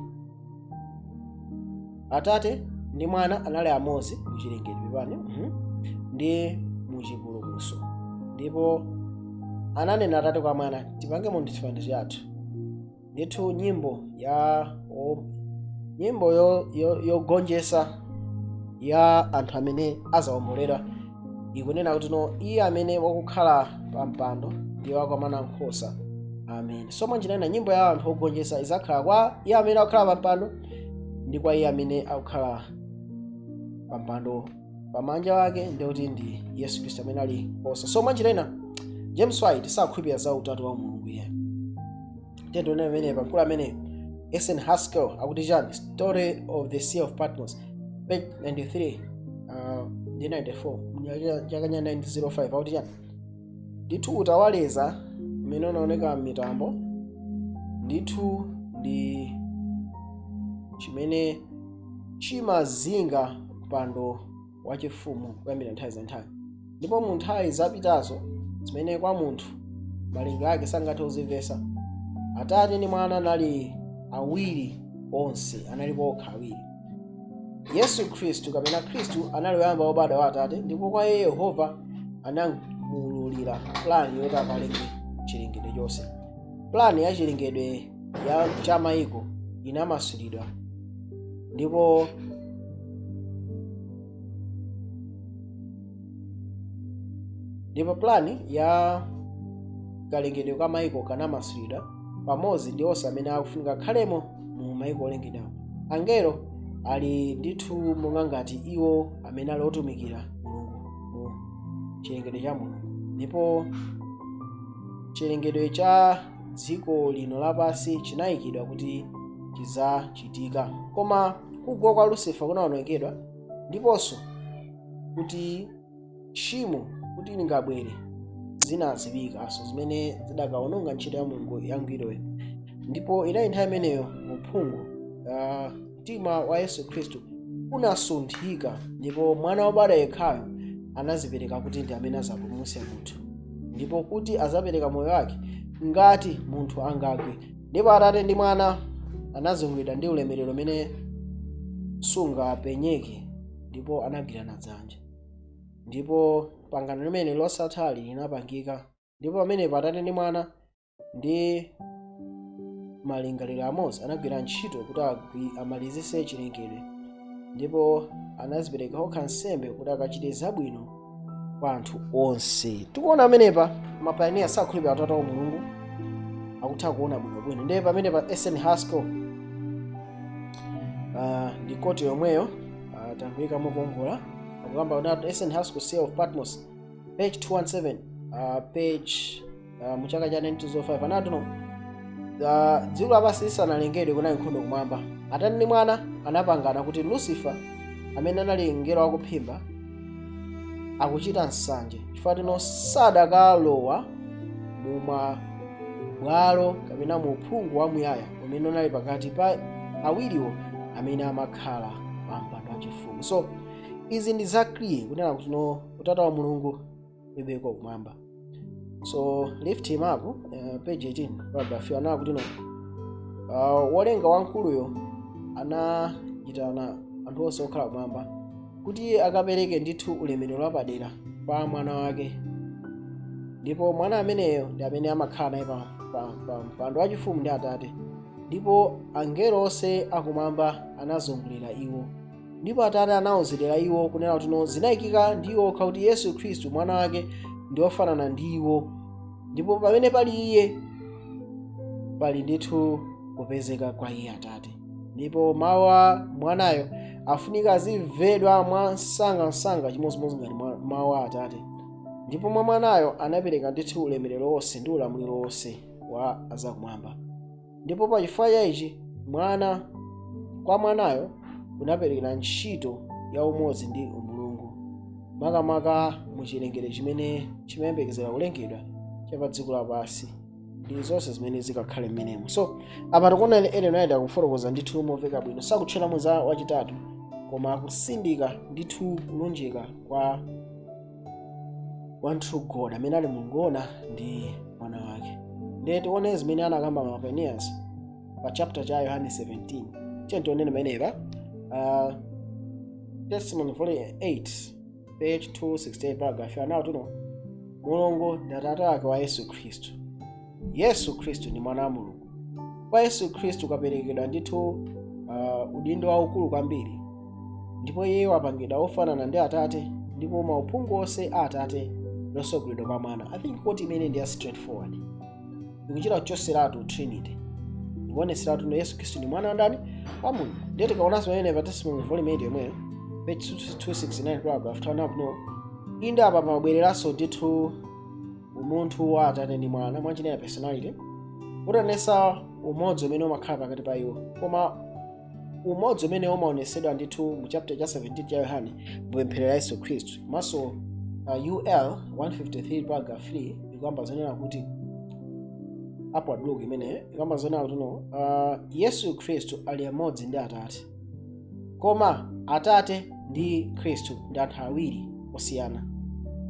Atate ndi mwana anali amodzi mu chilengedwe pano ndi mu chipulumutso, ndipo ananena Atate kwa mwana tipange munthu chifanizo chathu. Ndithu nyimbo yogonjesa ya anthu amene azawombolera ikunena kuti no iye amene wakukhala pa mpando ndi wakwamana nkhosa. Amen. So mwanjira ina nyimbo ya anthu ogonjesa izakhala kwa iye amene akukhala pa mpando ndi kwa iye amene akukhala pa mpando pamanja wake ndikuti ndi Yesu Khristu amene ali nkhosa. So mwanjira ina James White sakhulupirira za utatu wa Mulungu iye. Tendo na amene pankula amene S.N. Haskell akuti chani Story of the Sea of Patmos page 93 ndi 94 chaka 1905 akuti chani ndithu utawaleza umene unaoneka mitambo ndithu ndi chimene chimazinga mpando wachifumu kuyambira nthawi za nthawi, ndipo mu nthawi zapitazo zimene kwa munthu malinga ake sangathe kuzimvetsa, Atate ndi Mwana anali awiri onse analipo okha awiri. Yesu Khristu kapena Khristu anali woyamba wobadwa wa Atate, ndipo kwa iye Yehova anamuululira plani yoti akalenge chilengedwe chonse. Plani ya chilengedwe cha mayiko inamasulidwa, ndipo plani ya kalengedwe ka mayiko kanamasulidwa pamodzi ndi onse amene akufunika khalemo mu mayiko olengedwawo. Angelo ali ndithu monga ngati iwo amene ali otumikira Mulungu mu chilengedwe cha Mulungu, ndipo chilengedwe cha dziko lino lapansi chinayikidwa kuti chizachitika, koma kugwa kwa Lucifer kunaonekedwa, ndiponso kuti tchimo kuti lingabwere zinaziwikanso zimene zidakaononga ntchito ya Mulungu yangwiroyo. Ndipo inali nthawi imeneyo mpingo mtima wa Yesu Khristu unasunthika, ndipo mwana wobadwa yekhayo anazipereka kuti ndi amene azapulumutse munthu, ndipo kuti azapereka moyo wake ngati munthu angagwe. Ndipo Atate ndi Mwana anazungulidwa ndi ulemerero umene sungapenyeke, ndipo anagwirana dzanja, ndipo pangano limene losatha linapangika. Ndipo pamenepo Atate ndi Mwana ndi malingaliro amodzi anagwira ntchito kuti amalizitse chilengedwe, ndipo anazipereka okha nsembe kuti akachite zabwino kwa anthu onse. Tikuona amenepa mapayiniya sakhulupirira Atate wa Mulungu akutha kuona bwinobwino. Ndiye pamene pa S.N. Haskell ndi koti yomweyo takuyika mokongola akukamba kuti S.N. Haskell Seal of Patmos page 217 page mu chaka cha 1905 anati dziko lapansi lisanalengedwe kunali nkhondo kumwamba. Atate ndi Mwana anapangana kuti Lucifer amene anali mngelo wakuphimba akuchita nsanje chifukwa sadakalowa mu mabwalo kapena mu uphungu wamuyaya umene unali pakati pa awiriwo amene amakhala pa mpando wachifumu. So izi ndi zakliye kunena kuti Utatu wa Mulungu ulibeko kumwamba. So lift him up, page 18 paragraph ana kuti wolenga wankuluyo anayitana anthu onse okhala kumwamba kuti akapereke ndithu ulemerero wapadera pa mwana wake, ndipo mwana ameneyo ndi amene amakhala naye pa mpando wachifumu ndi Atate, ndipo angelo onse akumwamba anazungulira iwo, ndipo Atate anawuzidira iwo kunena kuti zinayikika ndi iwo okha kuti Yesu Khristu mwana wake ndi ofanana ndi iwo, ndipo pamene pali iye pali ndithu kupezeka kwa iye Atate, ndipo mawu a mwanayo afunika azimvedwa mwa msangamsanga chimodzimodzi ngati mawu a Atate, ndipo mwa mwanayo anapereka ndithu ulemerero wonse ndi ulamuliro wonse wa azakumwamba. Ndipo pa chifukwa cha ichi kwa mwanayo kunaperekera ntchito ya umodzi ndi umulungu, makamaka mu chilengedwe chimene chimayembekezera kulengedwa cha pa dziko lapansi ndi zonse zimene zikakhale m'menemo. So apa tikuona Ellen White akufotokoza ndithu momveka bwino, sakutchera muza wachitatu koma akusindika ndithu kulonjeka kwa one true God amene ali Mulungu ndi mwana wake. Ndiye tione zimene anakamba ma pioneers pa chapter cha Yohane 17 chentonene menepa testimony volume 8 page 268 paragraph anawo tuno Mulungu ndi Atate wake wa Yesu Khristu. Yesu Khristu ni mwana wa Mulungu. Kwa Yesu Khristu kaperekedwa ndithu udindo waukulu kwambiri, ndipo iye wapangidwa ofanana ndi Atate, ndipo mauphungu onse a Atate losogoledwa kwa mwana. I think koti imene ndi straightforward, ikuchita kuchoseratu trinity, ikuoneseratu no Yesu Khristu ni mwana ndani wa Mulungu. Ndiye tikaonanso pamene pa testimony volume 8 yomweyo page 269 paragraph tanapo no inde apa pabwereranso ndithu umunthu wa Atate ndi Mwana mwanjina ya personality utanesa umodzi umene umakhala pakati pa iwo, koma umodzi umene umaonesedwa ndithu mu chapter cha 17 cha Yohane mpemphero la Yesu Khristu. Maso UL 153 paragraph 3 ikamba zonena kuti upward look imene ikamba zonena kuti Yesu Khristu ali amodzi ndi Atate, koma Atate ndi Khristu ndi anthu awiri osiyana.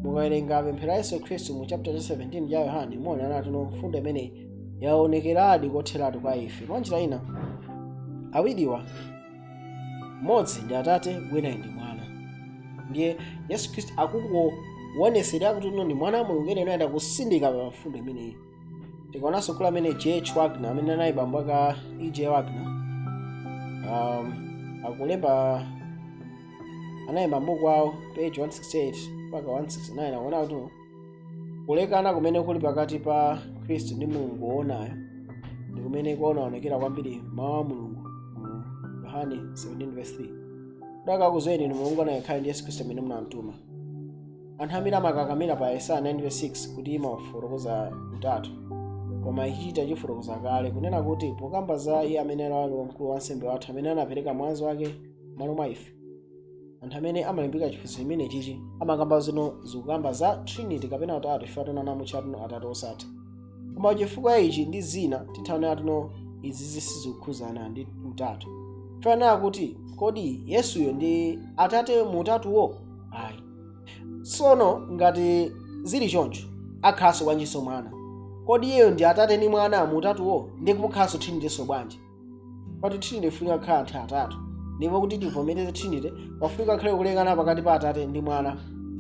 Mukawerenga pemphero la Yesu Khristu mu chapter cha 17 cha Yohane muona nati mfundo imene yaonekeradi kotheratu kwa ife. Mwanjira ina awiriwa, mmodzi ndi Atate, wina ndi Mwana. Ndiye Yesu Khristu akukuonesera kuti ndi Mwana wa Mulungu ene anaenda kusindika pa mfundo imeneyi. Tikaonanso kula amene J.H. Wagner amene anali bambo aka E.J. Wagner akulemba anayimba mbuku awo page 168 mpaka 169 akuona kuti kulekana kumene kuli pakati pa Khristu ndi Mulungu woonayo ndi kumene kuonekera kwambiri mawu a Mulungu mu Yohane 17:3. Dakakuzeni inu Mulungu anayekhale ndi Yesu Khristu amene munamtuma. Anthu ambiri amakakamira pa Yesaya 9:6 kuti imafotokoza Utatu, koma ichichita chifotokoza kale kunena kuti pokamba za iye amene ali wamkulu wa ansembe wathu amene anapereka mwazi wake malo mwa ife. Anthu amene amalimbika chiphunzitso imene chichi amakamba zino zikukamba za trinity kapena Utatu ife atonana mutchatuno Atatu osatha. Koma chifukwa ichi ndi zina tithaonera tuno izi sizikukhuzana ndi Utatu. Fanana kuti kodi Yesuyo ndi Atate mu Utatuwo? Ayi. Tsono ngati zili choncho akhaso bwanjinso Mwana? Kodi iyeyo ndi Atate ndi Mwana mu Utatuwo ndi kupokhaso Trinity bwanji? Pati Trinity ifunika kukhala anthu atatu. Ndipo kuti tivomereze Trinity pafunika kukhale kulekana pakati pa Atate ndi Mwana.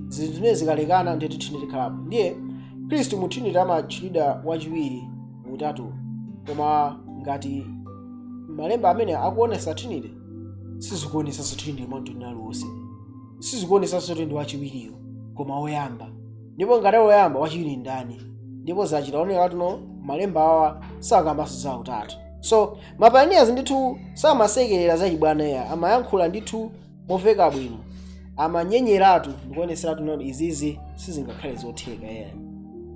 Zinthu zimene zikalekana ndi Trinity khalapo. Ndiye Khristu mu Trinity amatchulidwa wachiwiri mu Utatuwo. Koma ngati malemba amene akuonesa Trinity sizikuonesanso Trinity mwatundu aliwonse. Sizikuonesanso kuti ndi wachiwiriyo koma woyamba. Ndipo ngati woyamba wachiwiri ndani? Ndipo zachitaoneka tuno malemba awa sakambanso za Utatu. So mapioneers ndithu samasekerera za chibwanayo, amayankhula ndithu moveka bwino, amanyenyeratu ndikuonesera tuno izizi sizingakhale zotheka yeye.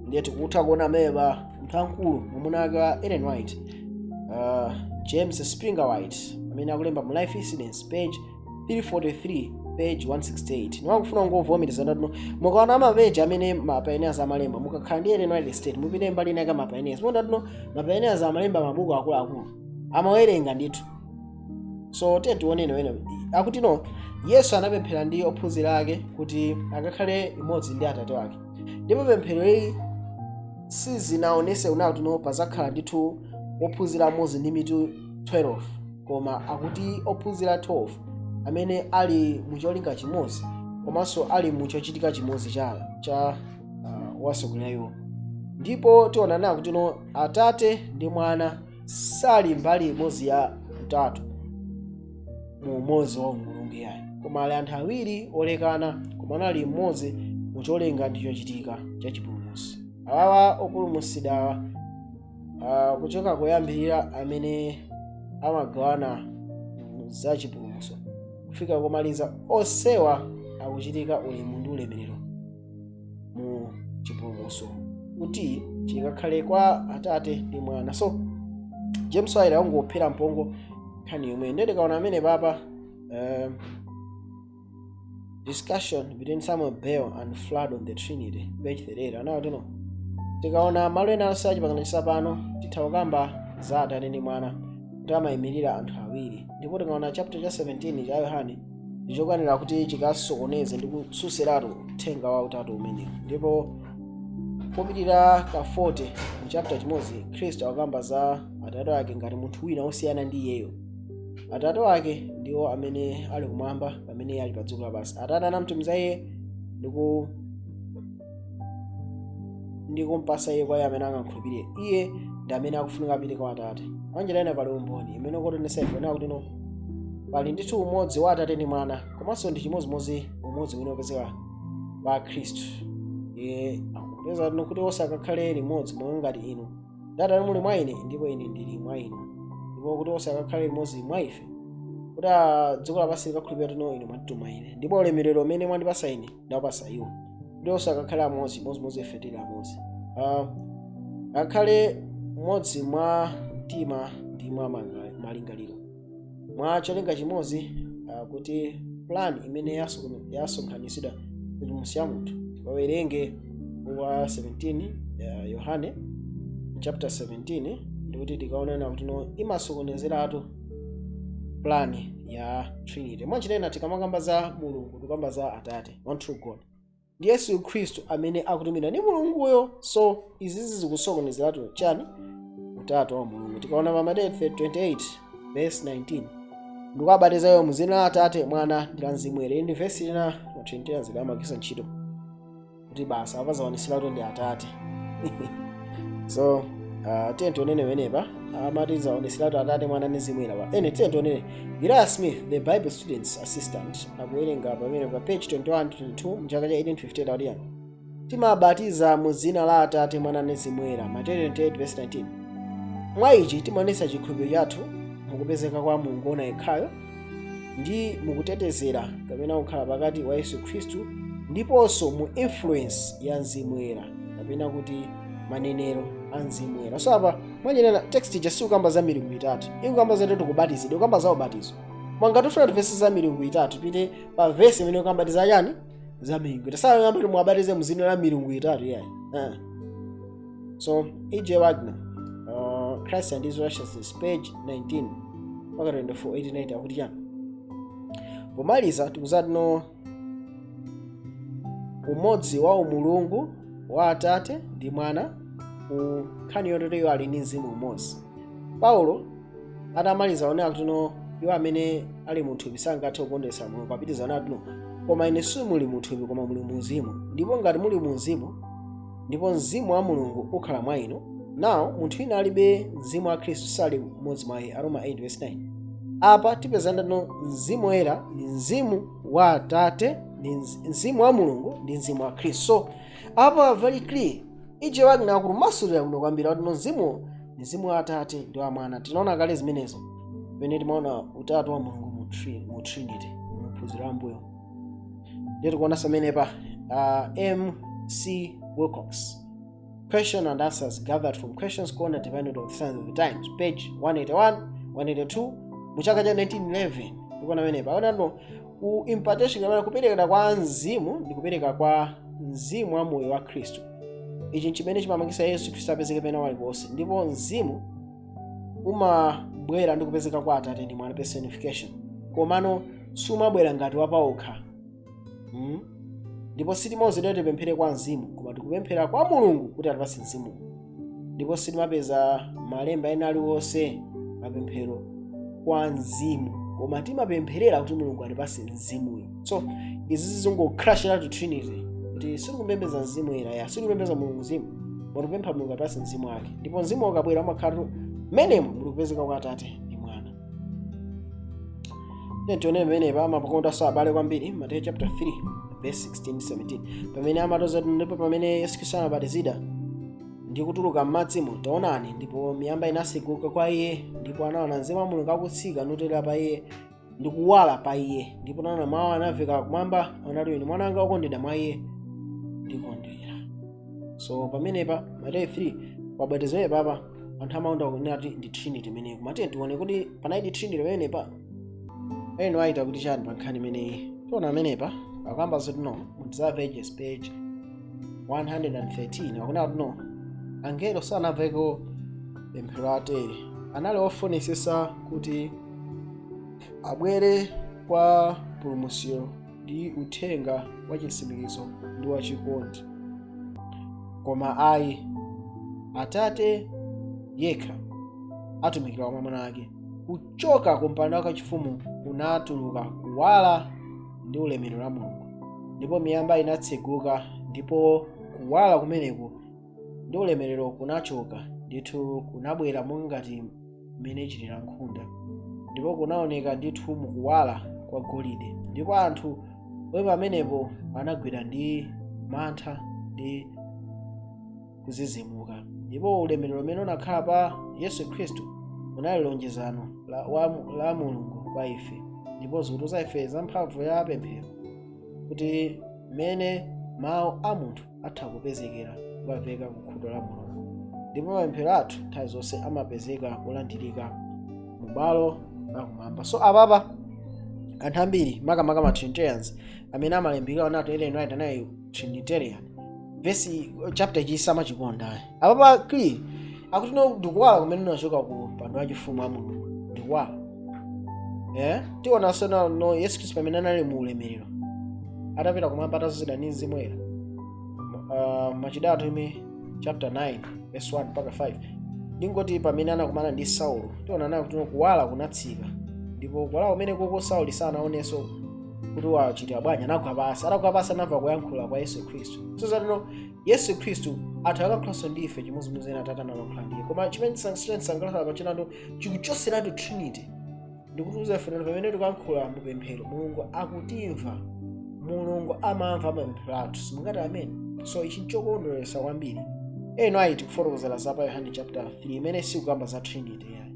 Ndiye tikutha kuona meba munthu wankulu mwamuna wake Ellen White, James Springer White amene akulemba mu Life Incidents page 343 page 168. Nwakufuna ngovomereza ndatuno mukaona mapeji amene mapioneers amalemba mukakhala ndi Ellen White state mupite mbali inaka mapioneers mondatuno mapioneers amalemba mabuku akuluakulu amawerenga ndithu. So tiwonene wene akuti no Yesu anapemphera ndi ophunzira ake kuti akakhale imodzi ndi Atate wake. Ndipo pemphero ili sizinaonese unati no pazakhala ndithu ophunzira amodzi ndi mitu 12, koma akuti ophunzira 12 amene ali mucholinga chimodzi komanso ali muchochitika chimodzi cha wasogolerayo. Ndipo tionana kuti no Atate ndi Mwana sali mbali imodzi ya Utatu mu umodzi wa Umulungu yaye, koma ali anthu awiri olekana koma ali mmodzi mucholinga ndi chochitika cha chipulumutso. Awawa opulumutsidwa kuchoka kuyambirira amene amagawana za chipulumutso kufika komaliza onsewa akuchitika ulemu ndi ulemerero mu chipulumutso kuti chikakhale kwa Atate ndi Mwana. So James White angophera mpongo nkhani yomwe ndende kaona amene papa discussion between Samuel Bell and Flood on the Trinity page 38 anawo tino tikaona malo ena onse achipangano chisapano tithawukamba za Atate ndi Mwana kuti amayimirira anthu awiri. Ndipo tikaona chapter cha 17 cha Yohane ndichokwanira kuti chikasokoneze ndi kutsutsiratu uthenga wa Utatu umenewu. Ndipo popitira ka 40 mu chapter chimodzi Khristu akamba za Atate wake ngati munthu wina osiyana ndi iyeyo. Atate wake ndiwo amene ali kumwamba pamene iye ali pa dziko lapansi. Atate anamtumiza iye ndi kumpasa iye kwa iye amene angamkhulupirire. Iye ndi amene akufunika apite kwa Atate. Mwanjira ina pali umboni imene kotonesa ife nakuti no pali ndithu umodzi wa Atate ndi Mwana komanso ndi chimodzimodzi umodzi wina opezeka pa Khristu. Iye akupeza tino kuti osakakhale limodzi monga ngati inu Atate muli mwa ine ndipo ine ndili mwa inu, ndipo kuti osakakhale limodzi mwa ife kuti dziko lapansi likakhulupirira tino inu mwandituma ine, ndipo ulemerero umene mwandipasa ine ndawapasa iwo kuti osakakhale amodzi modzimodzi ife tili amodzi. Akhale mmodzi mwa mtima ndi mwa malingaliro mwa cholinga chimodzi kuti plan imene yasonkhanitsidwa kupulumutsa ya munthu. Tiwerenge wa 17 Yohane chapter 17 ndikuti tikaonana kuti no imasokonezeratu plan ya Trinity. Mwachitena tikamakamba za Mulungu tikamba za Atate, one true God, ndi Yesu Khristu amene akutumira ndi Mulunguyo. So izizi zikusokonezeratu chani? Utatu wa Mulungu. Tikaona pa Mateyu 28 verse 19 ndikubatizayo mu dzina la Atate, Mwana ndi la Mzimu Woyera. Ndi verse lina Trinitarians amagwiritsa ntchito kuti basa apazaonesera kuti ndi Atate. So tiye tionene wenepa amati zaonesera kuti Atate, Mwana ndi Mzimu Woyera. Tiye tionene Uriah Smith, the Bible student's assistant, akuwerenga pamene pa page 21-22 mchaka cha 1858 akuti yani timabatiza mu dzina la Atate, Mwana ndi Mzimu Woyera, Mateyu 28 verse 19. Mwa ichi timaonesa chikhulupiriro chathu mukupezeka kwa Mulungu ona yekhayo ndi mukutetezera kapena kukhala pakati wa Yesu Khristu, ndiponso mu influence ya Mzimu Woyera kapena kuti manenero a Mzimu Woyera. So apa mwanyenera text ija sikukamba za milungu itatu, ikukamba za kuti kubatizidwa, ikukamba za ubatizo. Mwangati ufuna verse za milungu itatu pite pa verse imene ikukambatiza chani za milungu itatu. Sasa ngamba mwabatize mu dzina la milungu itatu yayi. So E.J. Wagner, Christ and His Righteousness, page 19 mpaka 2489 akuti chani pomaliza tikuzati no umodzi wa umulungu wa Atate ndi Mwana ku nkhani yotereyo ali ndi mzimu umodzi. Paulo atamaliza onera kuti no iwo amene ali mu thupi sangathe kukondweretsa Mulungu, apitiza onera kuti no koma ine simuli mu thupi koma muli mu mzimu, ndipo ngati muli mu mzimu ndipo mzimu wa Mulungu ukhala mwa inu, nawo munthu ina alibe mzimu wa Khristu sali mmodzi mwa iye, Aroma 8 verse 9. Apa tipezana no Mzimu Woyera ni mzimu wa Atate, ni mzimu wa Mulungu ndi mzimu wa Khristu. So apa very clear E.J. Wagner akumasulira kuno kwambira kuti no mzimu ni mzimu wa Atate ndi wa Mwana. Tinaona kale zimenezo pene timaona utatu wa Mulungu mu trinity muphunziro ambuyo. Ndiye tikuona samene pa M.C. Wilcox, Question and Answers gathered from Questions Corner Dependent on the Signs of the Times, page 181, 182, muchaka cha 1911. Tikuona wenepa aona no ku impartation kapena kupereka kwa mzimu ndi kupereka kwa mzimu wa moyo wa Khristu. Ichi nchimene chimamangisa Yesu Khristu apezeke pena waliponse, ndipo mzimu umabwera ndi kupezeka kwa Atate ndi Mwana, personification. Komano sumabwera ngati wapawokha. Ndipo sitimozedwa tipemphere kwa mzimu koma tikupemphera kwa Mulungu kuti atipatse mzimu. Ndipo sitimapeza malemba ena aliwonse mapemphero kwa mzimu koma timapempherera kuti Mulungu atipatse mzimuyo. So izi zizingocrashira to trinity kuti sikupembedza mzimu Woyera ya sikupembedza Mulungu mzimu, koma tipempha Mulungu atipatse mzimu wake, ndipo mzimu ukabwera umakhala menemo mukupezeka kwa Atate ndi Mwana. Tione mmene pa mapakonda so abale kwambiri Mateyu chapter 3 verse 16-17 pamene amatoza ndipo pamene Yesu Khristu anabatizidwa ndi kutuluka m'madzimo, taonani ndipo miyamba inaseguka kwa iye, ndipo anaona mzimu wa Mulungu akutsika notera pa iye ndi kuwala pa iye, ndipo naona mawu anamveka kumwamba anati ine mwana wanga wokondedwa mwa iye ndikondwera. So pamenepa Mateyu 3 pabatizo papa anthu amaunda kunena ndi trinity imeneyi. Koma tione kuti panali trinity pamenepa eno aita kuti chani pa nkhani imeneyi. Tiona amenepa akamba zoti no Observe Ages page 113 akuna kuti no angelo sanamveko pemphero la Atate, anali ofunisisa kuti abwere kwa pulumutso ndi uthenga wa chitsimikizo ndi wa chikondi. Koma ayi, Atate yekha atumikira kwa Mwana wake, kuchoka ku mpando wake wachifumu unatuluka kuwala ndi ulemerero wa Mulungu, ndipo miyamba inatseguka, ndipo kuwala kumeneku ndi ulemerero kunachoka ndithu kunabwera mongati mmene chitira nkhunda, ndipo kunaoneka ndithu mukuwala kwa golide, ndipo anthu omwe pamenepo anagwira ndi mantha ndi kuzizimuka. Ndipo ulemerero umene unakhala pa Yesu Khristu unali lonjezano la Mulungu kwa ife, ndipo zikutuza ife za mphamvu ya pemphero kuti mmene mawu a munthu atha kupezekera kupaveka kukhutu la Mulungu, ndipo mapemphero athu nthawi zonse amapezeka kulandirika mu bwalo lakumwamba. So apapa anthu ambiri makamaka ma Trinitarians amene amalembika onati Ellen White anayi Trinitarian verse chapter chisama chikonda apapa clear akuti no ndikuwala kumene unachoka ku mpando wachifumu wa Mulungu ndikuwala. Tiona sona no Yesu Khristu pamene anali mu ulemerero atapita kumwamba atazidwa ndi Mzimu Woyera. Machitidwe chapter 9 verse 1 mpaka 5 ndingoti pamene anakumana ndi Saulo tionana kuti kuwala kunatsika, ndipo kuwala kumene koko Saulo sanaonenso kuti wachita bwanji, anagwa pansi anamva kuyankhula kwa Yesu Khristu. So zatino Yesu Khristu atakankhulanso ndi ife chimodzimodzi ena Atate analankhula ndiye. Koma chimene sangalatsa pachinatu chikuchoseratu trinity ndikuti ife pamene tikuyankhula mupemphero Mulungu akutimva, Mulungu amamva mapemphero athu, simungati amene. So ichi nchokondweretsa kwambiri. Eno ayi tikufotokozera za pa Yohane chapter 3 imene sikukamba za trinity yayi,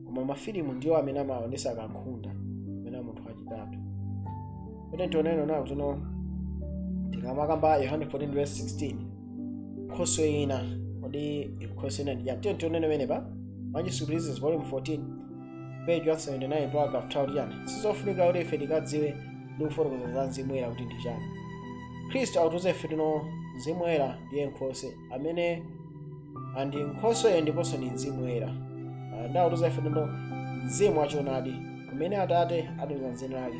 koma mafilimu ndiwo amene amaonesa kankhunda amene munthu wachitatu. Kuti tioneno nawo tuno tikamakamba Yohane 14:16 Nkhoswe ina, kodi nkhoswe ina ndi yani? Tionene mene pa Manuscript Releases volume 14 page 179 paragraph 12 yani. Sizofunika kuti ife tikadziwe ndi kufotokoza za Mzimu Woyera kuti ndi chani. Khristu akutuza ife tuno Mzimu Woyera ndiye nkhoswe amene andi nkhoswe ndiponso ndi Mzimu Woyera. Ndautuza ife tuno mzimu wachoonadi kumene Atate atuza mzimu wake,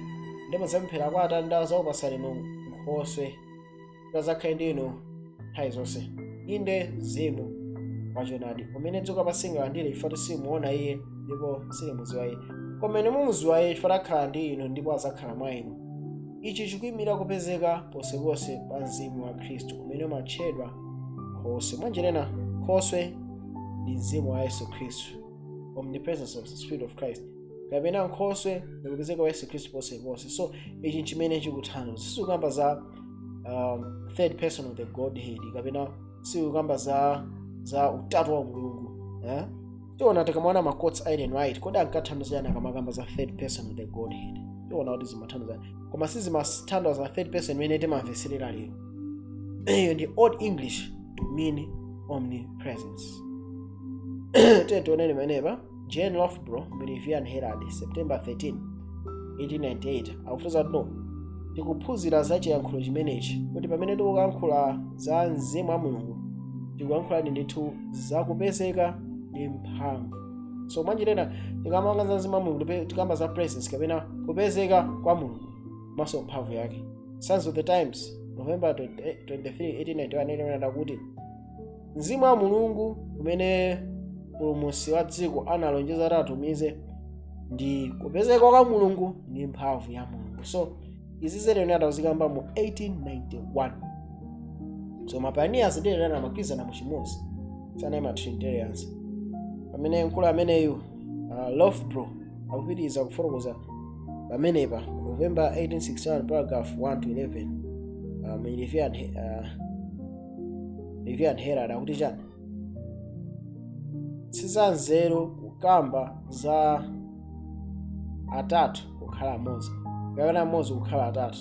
ndipo zapemphera kwa Atate ndawo zakupasani inu nkhoswe zakhale ndi inu nthawi zonse. Inde mzimu wachoonadi umene dzuka pasinga ndile ife simuona iye ndipo silimudziwa iye, koma inu mumudziwa iye ife takhala ndi inu ndipo azakhala mwa inu. Ichi chikuyimira kupezeka ponseponse pa mzimu wa Khristu umene umatchedwa nkhoswe. Mwanjerena nkhoswe ndi mzimu wa Yesu Khristu, omnipresence of the Spirit of Christ. Kapena nkhoswe ndikupezeka wa Yesu Khristu ponseponse. So ichi chimene chikuthandiza sikukamba za third person of the Godhead, kapena sikukamba za utatu wa Umulungu. Tiona tikamwana ma quotes iron white kodi ankathandizana kamakamba za third person of the Godhead. Tiona kuti zimathandizana koma sizimathandiza za third person imene timamveserera lero. Iyo ndi Old English to mean omnipresence. Tionene menepa Jane Loughborough, Moravian Herald, September 13, 1898 akufuza no tikuphunzira za chiyankhulo chimenechi kuti pamene tikuyankhula za mzimu wa Mulungu tikuyankhula ndithu zakupezeka ndi mphamvu. So mwanjerena tikamanga za mzimu wa Mulungu tikamba za presence kapena kupezeka kwa Mulungu maso mphamvu yake. Sons of the Times, November 23, 1891 kuti mzimu wa Mulungu umene Mpulumutsi wa dziko analonjeza kuti atumize ndi kupezeka kwa Mulungu ndi mphamvu ya Mulungu. So izi zilero adazikamba mu 1891. So mapioneers ndiye amakizana mu chimodzi sana ma Trinitarians. Pamene mkulu ameneyu Loughborough akupitiriza kufotokoza pamenepa November 1861 paragraph 1 to 11 Moravian Herald akuti chani sizanzeru kukamba za atatu kukhala mmodzi kapena mmodzi kukhala atatu,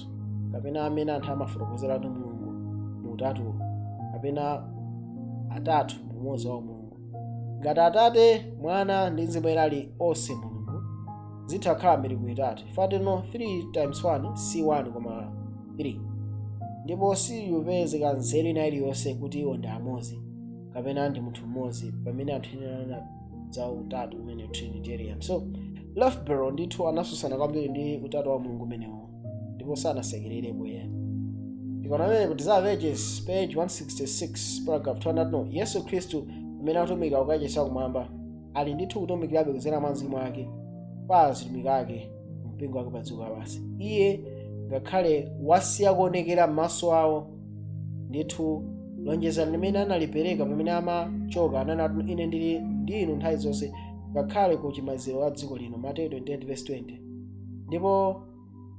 kapena amene anthu amafotokozera ndi Mulungu mu Utatu, kapena atatu mmodzi wa Mulungu. Ngati Atate, Mwana ndi Mzimu Woyera ali onse Mulungu zitha kukhala milungu itatu. Fatino 3 times 1 si 1 koma 3, ndipo siyupezeka nzeru ina iliyonse kuti iwo ndi amodzi kapena ndi munthu mmodzi pamene anthu ena za utatu umene Trinitarian. So Loughborough ndithu anasusana kwambiri ndi utatu wa Mulungu umenewo ndipo sanasekerere bweya. Tikaona pamene za Pages page 166 paragraph 200 no Yesu Khristu amene atumika ukachisa kumwamba ali ndithu kutumikirabe kudzera mwa Mzimu wake pa atumiki ake mpingo wake pa dziko lapansi. Iye ngakhale wasiya kuonekera m'maso awo ndithu lonjezano limene analipereka pamene amachoka ananati ine ndili ndi inu nthawi zonse ngakhale ku chimaliziro wa dziko lino, Mateyu 28:20. Ndipo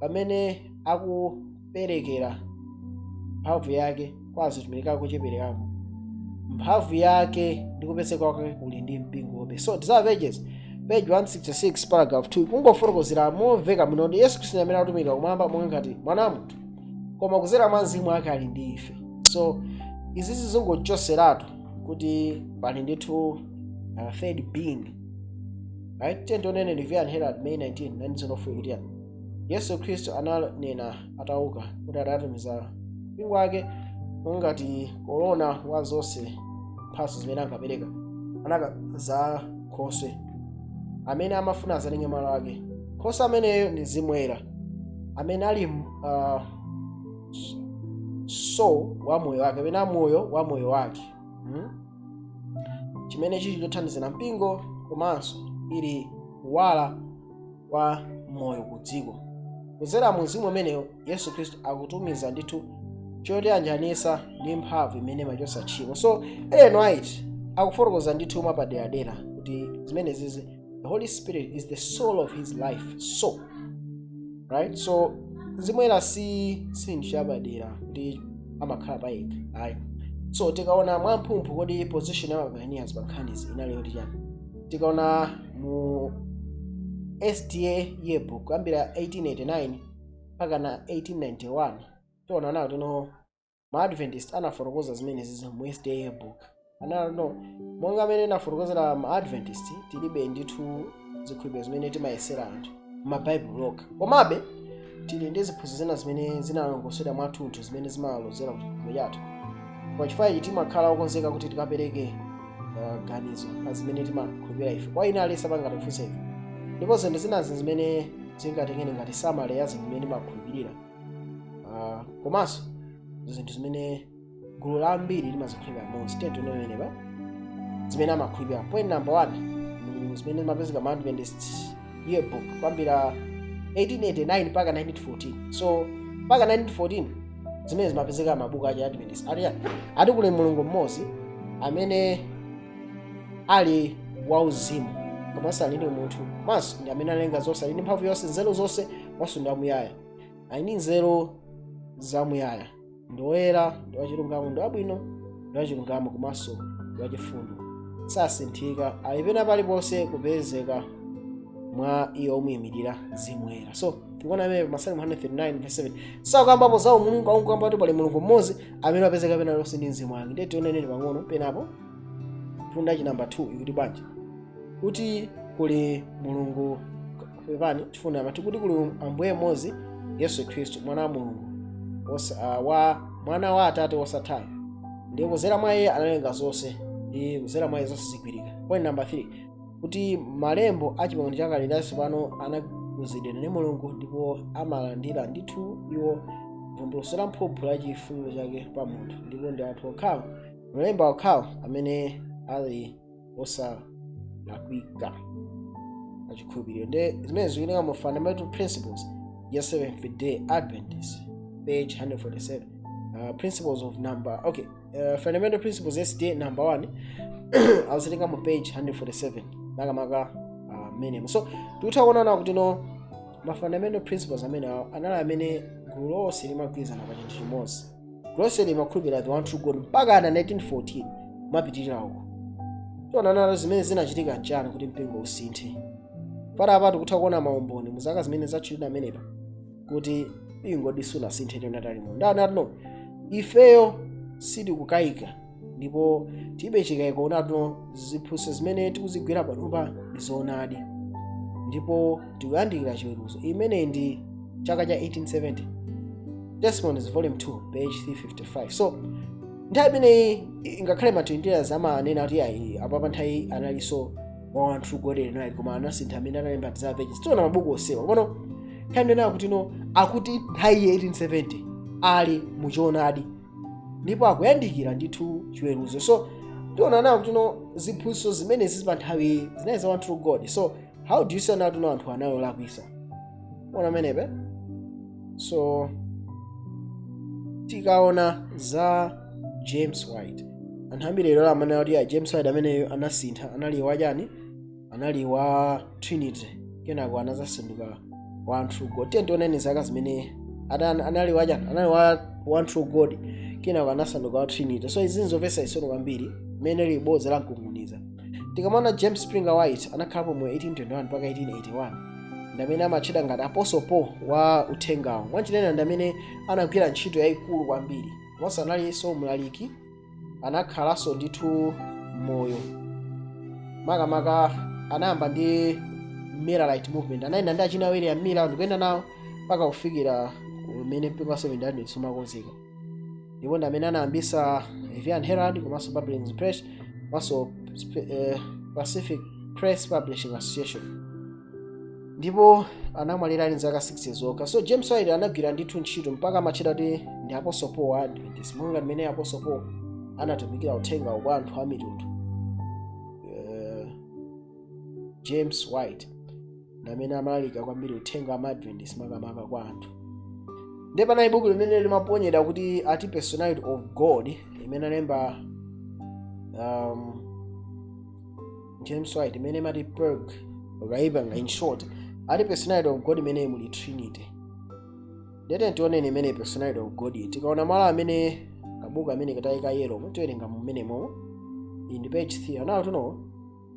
pamene akuperekera mphamvu yake kwa atumiki ake kucheperekako, mphamvu yake ndi kupezeka kwake kuli ndi mpingo wobe. So za Pages page 166 paragraph 2 kungofotokozera momveka muno ndi Yesu Khristu amene atumika kumwamba monga ngati mwana wa munthu, koma kudzera mwa Mzimu wake ali ndi ife. So izi zizongochoseratu kuti pali ndithu third being. Right? Tionene Moravian Herald May 19 1904 kuti Yesu Khristu ananena atauka kuti adatumiza mpingo wake ngati korona wa zonse mphatso zimene ankapereka anaka za Nkhoswe amene amafuna azalenge malo ake. Nkhoswe ameneyo ndi Mzimu Woyera amene ali so wa moyo wake kapena moyo wa moyo wake. chimene chili chothandizira mpingo komanso ili kuwala kwa moyo ku dziko. Kudzera mu mzimu umeneyo Yesu Khristu akutumiza ndithu chotiyanjanisa ndi mphamvu imene imachotsa tchimo. So Ellen White akufotokoza ndithu mwapaderadera kuti zimenezi the Holy Spirit is the soul of his life. So right, so zimwera si nchapadera kuti amakhala payekha ayi. So tikaona mwamphumphu kodi position ya mapioneers pa nkhanizi inali yoti chani. Tikaona mu SDA yearbook kuyambira 1889 mpaka na 1891 tiona nawo tino ma-Adventist anafotokoza zimenezi mu SDA yearbook. Analo monga amene nafotokozera ma-Adventist tilibe ndithu zikhulupiriro zimene timayesera anthu m'mabaibulo lokha. Komabe tili ndi ziphunzitso zina zimene zinalongosoledwa mwathunthu zimene zimalozera kuti chikhulupiriro chathu. Kwa chifukwa ichi timakhala okonzeka kuti tikapereke ganizo pa zimene timakhulupirira ife. Kwa ina aliyense apangatifunsa ife. Ndipo zinthu zinazi zimene zingatengene ngati samale ya zinthu zimene timakhulupirira. Komanso zinthu zimene gulu la ambiri limazikhulupirira monse. Tiye tione pa zimene amakhulupirira. Point number 1 zimene zimapezeka ma Adventist yearbook kwambira 1889 mpaka 1914. So mpaka 1914 zimene zimapezeka mabuku aja Adventist ati kuli Mulungu mmodzi amene ali wauzimu komanso ali ndi munthu komanso ndi amene analenga zonse, ali ndi mphamvu yonse, nzeru zonse, komanso ndi amuyaya. Ali ndi nzeru zamuyaya, ndi woyera, ndi wachilungamo, ndi wabwino, ndi wachilungamo komanso ndi wachifundo, sasinthika, ali pena paliponse kupezeka mwa iye omuyimirira zimwera. So tikuona amene Masalimo 139 verse 7 sakambapo za Umulungu akukamba kuti pali Mulungu mmodzi amene apezeka pena lonse ndi mzimu wake. Ndiye tioneneni pang'ono penapo funda namba 2 ikuti bwanji kuti kuli Mulungu pepani tifuna amati kuti kuli Ambuye mmodzi Yesu Khristu mwana wa Mulungu mwana wa Atate wosatha, ndiye kudzera mwa iye analenga zonse ndi kudzera mwa iye zonse zigwirika. Point number 3 kuti malembo a chipangano chakale ndi chatsopano anakuzidwa ndi Mulungu ndipo amalandira ndithu iwo vumbulutso la mphamvu la chifuniro chake pa munthu, ndipo ndi anthu okhawo, malemba okhawo amene ali osalakwika achikhulupiriro. Ndi zimene zikuoneka mu Fundamental Principles ya Seventh-day Adventist page 147. Principles of number Fundamental Principles SDA number 1 awusitika mu page 147 makamaka minimum. So tikuona kuti no ma fundamental principles amene anali amene gulu lonse limagwirizana pa chinthu chimodzi. Gulu lonse limakhulupirira the one true God mpaka na 1914 mapitirira uko. Tiona nazo zimene zinachitika nchani kuti mpingo usinthe. Para tikutha kuona maumboni mu zaka zimene zatchulidwa amenepa kuti mpingo disuna sinthe ndonatali mu ndano ifeyo sitikukayika ndipo tibe chikayiko nato ziphunzitso zimene tikuzigwira panopa ndi zoonadi, ndipo tikuyandikira chiweruzo. Imene ndi chaka cha 1870 Testimonies volume 2 page 355. So nthawi imeneyi ngakhale matendera amanena kuti ayi apa nthawi analiso one true God eno koma anasintha amene analemba za pages. Tiona mabuku osewa kono nthawi imeneyi akuti akuti nthawi ya 1870 ali muchoonadi ndipo akuyandikira ndithu chiweruzo. So tiona nawo kuti ziphunzitso zimene zili pa nthawi zinayi za one true God. So how do you say now anthu anayolakwisa ona menepe? So tikaona za James White, anthu ambiri lero amanena kuti James White ameneyo anasintha, anali wachani, anali wa Trinity kenako anazasanduka one true God. Tioneni zaka zimene anali wachani, anali wa one true God kenako anasanduka wa Trinity. So izi nzomvetsa isono kwambiri imene libodza la mkunguniza. Tikamana James Springer White anakhalapo mu 1821 mpaka 1881 ndamene amatchedwa ngati Apostle Paul wa uthengawo. Mwachinena ndamene anagwira ntchito yayikulu kwambiri, komanso analinso mlaliki, anakhalanso ndithu moyo makamaka anayamba ndi Millerite movement, anayenda ndi achina awiri ya Miller ndikuyenda nawo mpaka kufikira umene mpingo wa Seventh-day Adventist umakonzeka. Ndipo ndamene anayambisa Evian Herald komanso Publishing Press komanso Pacific Press Publishing Association, ndipo anamwalira ali zaka 6 zokha. So James White anagwira ndithu ntchito mpaka amachita kuti ndi Apostle Paul wa Adventist, monga mmene Apostle Paul anatumikira uthenga kwa anthu a mitundu. James White amene amalalika kwambiri uthenga wa Adventist makamaka kwa anthu. Ndipo panali buku limene limaponyera kuti ati personality of God imene alemba James White imene mati perg okaipanga in short ati personality of God imene muli trinity. Ndete tioneni imene personality of God tikaona malo amene kabuku amene katayika yelo mutiwerenga mmenemo in page 3 anawo tuno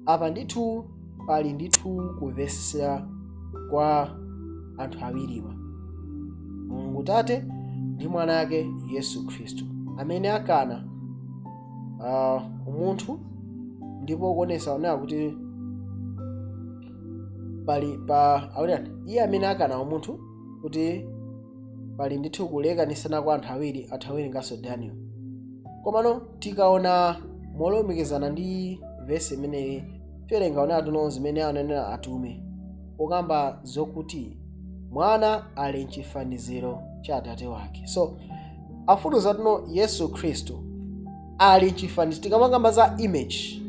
apa ndithu pali ndithu kuvesera kwa anthu awiriwa, Mulungu Tate ndi mwana ake Yesu Khristu amene akana umunthu ndipo kuonesa onera kuti pali awirani iye amene akana umunthu kuti pali ndithu kulekanitsana kwa anthu awiri athawiringanso Daniel. Komano tikaona molumikizana ndi vesi imeneyi tiwerenga onera tuno zimene ananena atume okamba zokuti mwana ali mchifaniziro cha atate wake. So afutuza tuno Yesu Khristu ali mchifaniziro, tikamakamba za image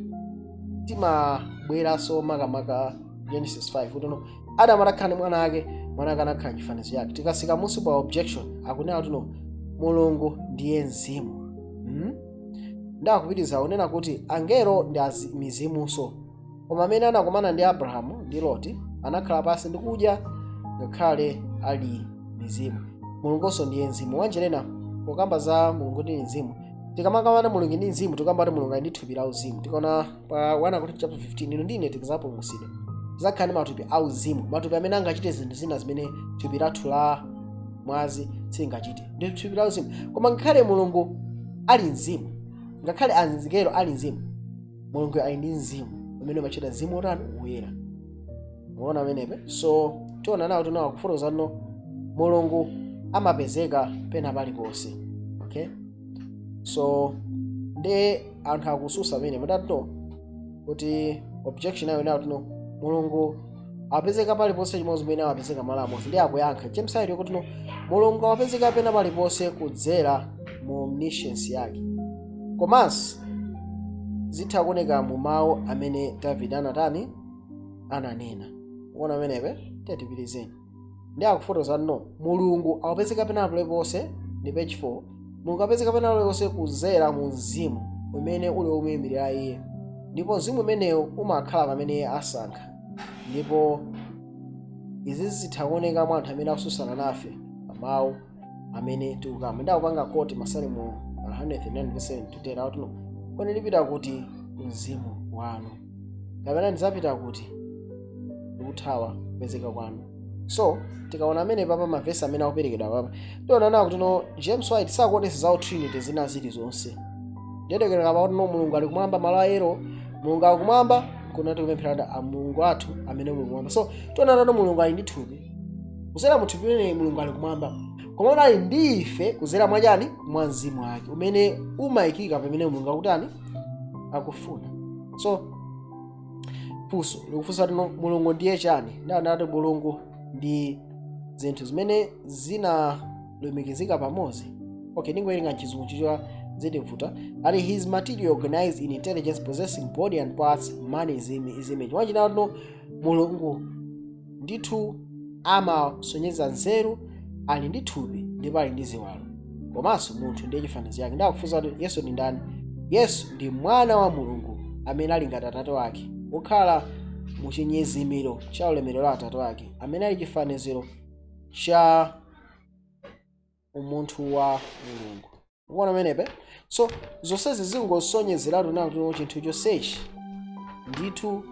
timabweranso makamaka Genesis 5 tuno Adamu atakhala mwana ake, mwana ake anakhala mchifaniziro yake. Tikasika musu pa objection akunena tuno Mulungu ndiye mzimu. Ndakupitiriza unena kuti angelo ndi mizimunso, koma amene anakumana ndi Abrahamu ndi Loti anakhala pansi ndi kudya ngakhale ali mizimu. Mulungunso ndiye mzimu. Wanjerena pokamba za Mulungu ndi mzimu, tikamakamba Mulungu ndi mzimu tikamba kuti Mulungu ali ndi thupi la uzimu. Tikaona pa 1 Korinto chapter 15 ino ndine tikazapulumutsidwa zakhala ndi matupi a uzimu, matupi amene angachite zinthu zina zimene thupi lathu la mwazi singachite, ndi thupi la uzimu. Koma ngakhale Mulungu ali mzimu, ngakhale angelo ali mzimu, Mulungu ali ndi mzimu umene umachita mzimu woyera. Muona amenepe? So tiona nawo tunawo kufotokoza no Mulungu amapezeka pena paliponse. Okay, so ndi anthu akususa amene mutatuno kuti objection ayo nawo tuno Mulungu apezeka paliponse chimodzi mmene amapezeka malo amodzi. Ndi akuyankha James White kuti no Mulungu amapezeka pena paliponse kudzera mu omniscience yake, komanso zitha kuoneka mu mawu amene David ananena. Muona amenepe tetipitizeni. Ndi akufotokoza no Mulungu apezeka pena paliponse ndi page 4, Mulungu apezeka pena paliponse kudzera mu mzimu umene uli womuyimirira iye, ndipo mzimu umenewu umakhala pamene asankha. Ndipo izi zitha kuoneka mwa anthu amene akususana nafe pamawu amene tikukamba. Ndakupanga koti Masalimo 109:7 autuno kodi ndipita kuti mzimu wanu kapena ndizapita kuti ndikuthawa kupezeka kwanu. So tikaona amene papa mavesi amene akuperekedwa papa tiona nawo kuti no James White sakuonesa za trinity zina zili zonse. Ndiyedekera kuti no Mulungu ali kumwamba, malo ayero Mulungu ali kumwamba, kunati kupemphera a Mulungu athu amene muli kumwamba. So tiona nawo Mulungu ali ndi thupi, kuzera mu thupi limene Mulungu ali kumwamba, koma ali ndi ife kuzera mwachani? Mwa mzimu wake umene umayikika pamene Mulungu akutani akufuna. So funso likufunsa tino Mulungu ndiye chani? Ndanati Mulungu ndi zinthu zimene zinalumikizika pamodzi. Okay, ndingowerenga chizungu chichwa zitimfuta ati his material organized in intelligence possessing body and parts, man is image. Wachina tino Mulungu ndithu amasonyeza nzeru, ali ndi thupi ndipo ali ndi ziwalo, komanso munthu ndiye chifanizo yake. Ndakufunsa kuti Yesu ndi ndani? Yesu ndi mwana wa Mulungu amene ali ngati atate wake, wokhala mu chinyezimiro cha ulemerero la atate wake, amene ali chifaniziro cha umunthu wa Mulungu. Mukuona amenepe? So zonsezi zingosonyezeratu nawo tuno chinthu chonsechi ndithu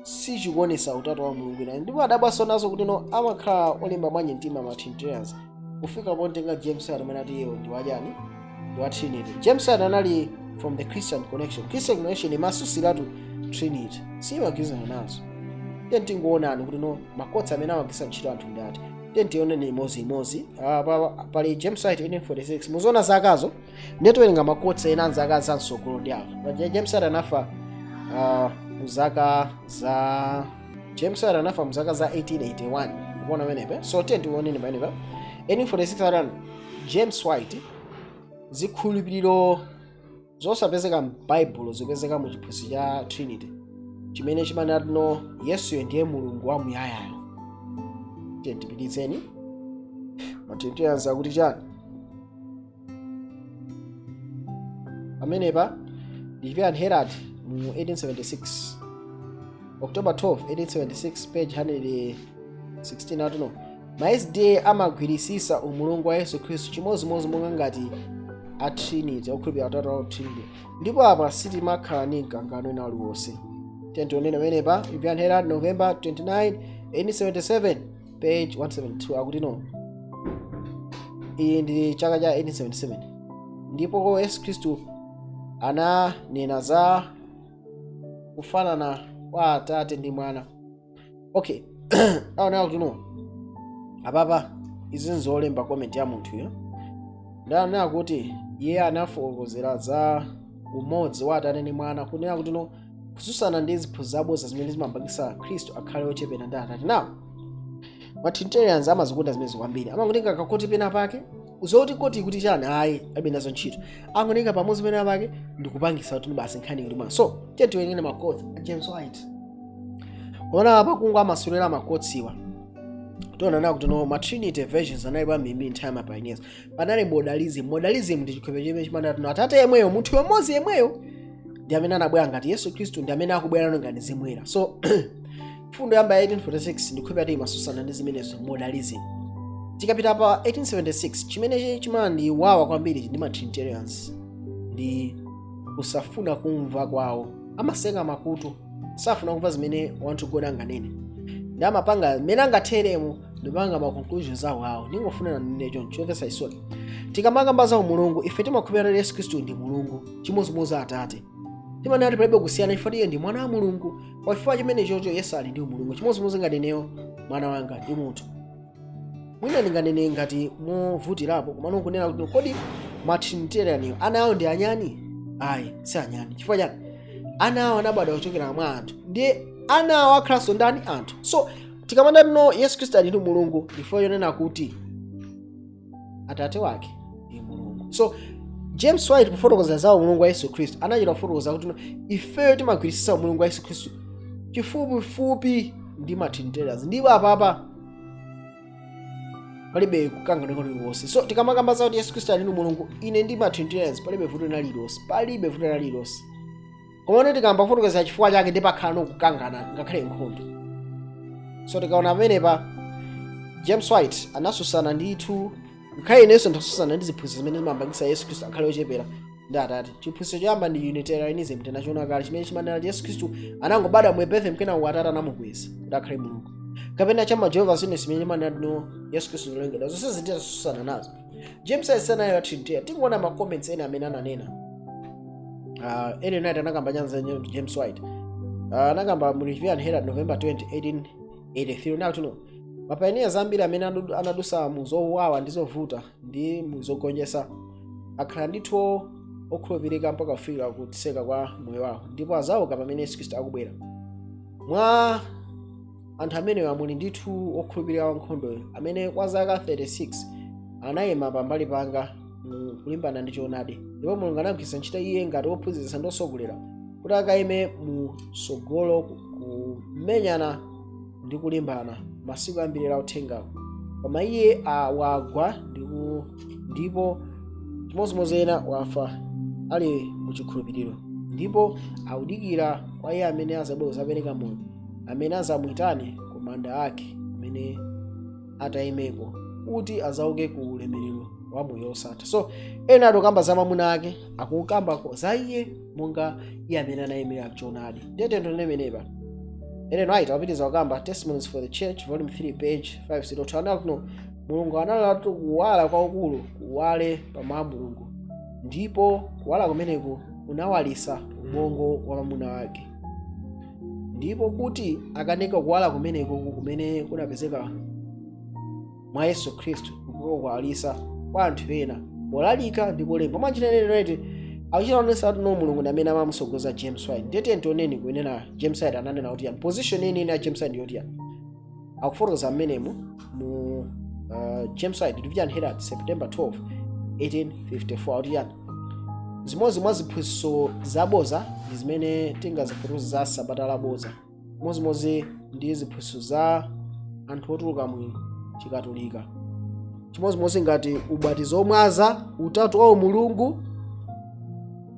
sichikuonesa utatu wa Mulungu. Ndipo adabwaso nazo kuti no amakhala olimba mwanyi mtima ma Trinitarians kufika pontenga James White amene ati iwo ndi wachani? Ndi wa Trinity. James White anali from the Christian Connection. Christian Connection imasusiratu Trinity, simagwirizana nazo. Then tingoonani kuti no makotsa amene amagwisa ntchito anthu ndi ati. Then tioneni imodzi pali James White 1846 muziona zakazo ndetowerenga makotsa ena zaka msogolo ndi apo. James White anafa muzaka za 1881. Kuona menepe. So tiwoneni menepe. 1846 James White zikhulupiriro zosapezeka m'Baibulo zipezeka mu chiphunzitso cha Trinity chimene chimanena kuti Yesuyo ndiye mulungu wamuyayayo. Tipititseni matrinitarians akuti chani amenepa ndi Yohane Herald mu 1876 October 12 1876 page 116 atuno ma SDA amagwirisisa umulungu wa Yesu Khristu chimozimozi monga ngati a trinity okhulupirira Utatu wa trinity, ndipo apa sitimakhala ni mkangano ena uliwonse. Tentionene amenepa Yohane Herald November 29 1877 page 172 akuti iyi ndi chaka cha 1877 ndipo Yesu Khristu ananena za kufanana kwa Atate ndi Mwana. Okay. Aona kuti apapa izi nzolemba comment ya munthuyo ndanena kuti iye anafotokozera za umodzi wa Atate ndi Mwana kunena kuti kususana ndi ziphunzitso zabodza zimene zimapangitsa Khristu akhale ochepera ndi Atate. Now matrinitarians amazikonda zimene kwambiri, amangotenga kakoti pena pake uzoti kuti chani ayi alibe nazo ntchito, angotenga pamodzi pena pake ndikupangitsa kuti basi nkhani kuti mwana. So tiwengene makoti a James White ona apa kungu amasulira makotsiwa tonana kuti ma trinity versions anali pa mimi in time pioneers panali modalism ndi chikhulupiriro chimene chimanena Atate yemweyo munthu yemodzi yemweyo ndi amene anabwera ngati Yesu Khristu, ndi amene akubwera ngati zimwera. So fundo yamba ya 1846 ndikhulupirira kuti imasusana ndi zimenezo modalism. Tikapita pa 1876 chimene chimandi wawa kwambiri ndi ma trinitarians ndi kusafuna kumva kwawo, amasenga makutu, safuna kumva zimene wanthu God anganene, ndi amapanga mmene angatheremo ndipanga ma conclusions awo ningofuna nane John chomvetsa isoni. Tikamanga za umulungu ife timakhulupirira Yesu Khristu ndi mulungu chimozimozi Atate, timanena palibe kusiyana ife ndiye ndi mwana wa mulungu. Kwa chifukwa chimene chocho Yesu ali ndi umulungu chimozimozi ngati neyo mwana wanga ndi munthu. Mwina ndinganene ngati movutirapo komano kunena kuti kodi ma trinitarian ana awo ndi anyani? Ayi, si anyani. Chifukwa chani? Ana awo anabadwa kuchokera mwa anthu, ndiye ana awo akhalanso ndani? Anthu. So tikamanda Yesu Khristu ali ndi mulungu ndifo yonena kuti Atate wake ndi mulungu. So James White kufotokoza za umulungu wa Yesu Khristu anachita kufotokoza kuti ifeyo timagwirisisa umulungu wa Yesu Khristu chifupifupi ndi ma trinitarians, ndipo apapa palibe kukangana kuliwonse. So tikamakamba za kuti Yesu Khristu ali ndi mulungu, ine ndi ma trinitarians palibe vuto lina lililonse. Komano tikamba kufotokoza chifukwa chake ndi pakhala kukangana ngakhale nkhondo. So tikaona amenepa James White anasusana ndithu, ngakhale inenso ndasusana ndi ziphunzitso zimene zimapangitsa Yesu Khristu akhale ochepera ndi Atate. Chiphunzitso choyamba ndi Unitarianism tinachiona kale, chimene chimanena kuti Yesu Khristu anangobadwa mu Bethlehem kena Atate anamukweza kuti akhale mulungu. Kapena chama Jehovah's Witness chimene chimanena Yesu Khristu ndolengedwa. Zonse zitasusana nazo. James asana ya Trinity tingoona ma comments ena amene ananena. Ene night anakamba nyanza James White. Anakamba mu Yohane Herald November 20 1883 now mapioneers ambiri amene anadusa muzowawa ndizovuta ndi muzogonjetsa akhala ndithu okhulupirika mpaka kufika kutseka kwa moyo wawo, ndipo azauka pamene Yesu Khristu akubwera. Mwa anthu amene amuli ndithu okhulupirika wankhondo amene kwa zaka 36 anayima pambali panga kulimbana ndi choonadi, ndipo Mulungu anamugwiritsa ntchito iye ngati wophunzitsa ndi osogolera kuti akayime mu sogolo kumenyana ndi kulimbana masiku ambiri la uthengawo. Koma iye wagwa ndipo chimozimozi ena wafa ali muchikhulupiriro, ndipo audikira kwa iye amene azabwera zapereka moyo, amene azamuyitane ku manda ake, amene atayimeko kuti azauke ku ulemerero wa moyo osatha. So ena atokamba za mwamuna ake akukambako za iye monga iye amene anayimira choonadi. Ndiyete ndonemenepa ene naita apitiza wakamba Testimonies for the Church volume 3 page 502 anakuno Mulungu analatu kuwala kwa ukulu kuwale pamwa Mulungu, ndipo kuwala kumeneko unawalisa ubongo wa mwamuna wake, ndipo kuti akaneka kuwala kumeneko kumene kunapezeka mwa Yesu Khristu kuwalisa kwa anthu ena polalika ndi polemba. Mwachineneneti akuchitaonesa kuti Mulungu amene amamusogoza James White. Ndiyete ntioneni kunena James White ananena kuti yani position ine ya James White yoti yani akufotokoza amenemo mu James White Yohane Herald September 12 1854 kuti yani zimodzi mwa ziphunzitso zaboza ndi zimene tingazifotokoze za sabata laboza, chimodzimodzi ndi ziphunzitso za anthu otuluka mu chikatolika, chimodzimodzi ngati ubatizo omwaza, utatu wa Umulungu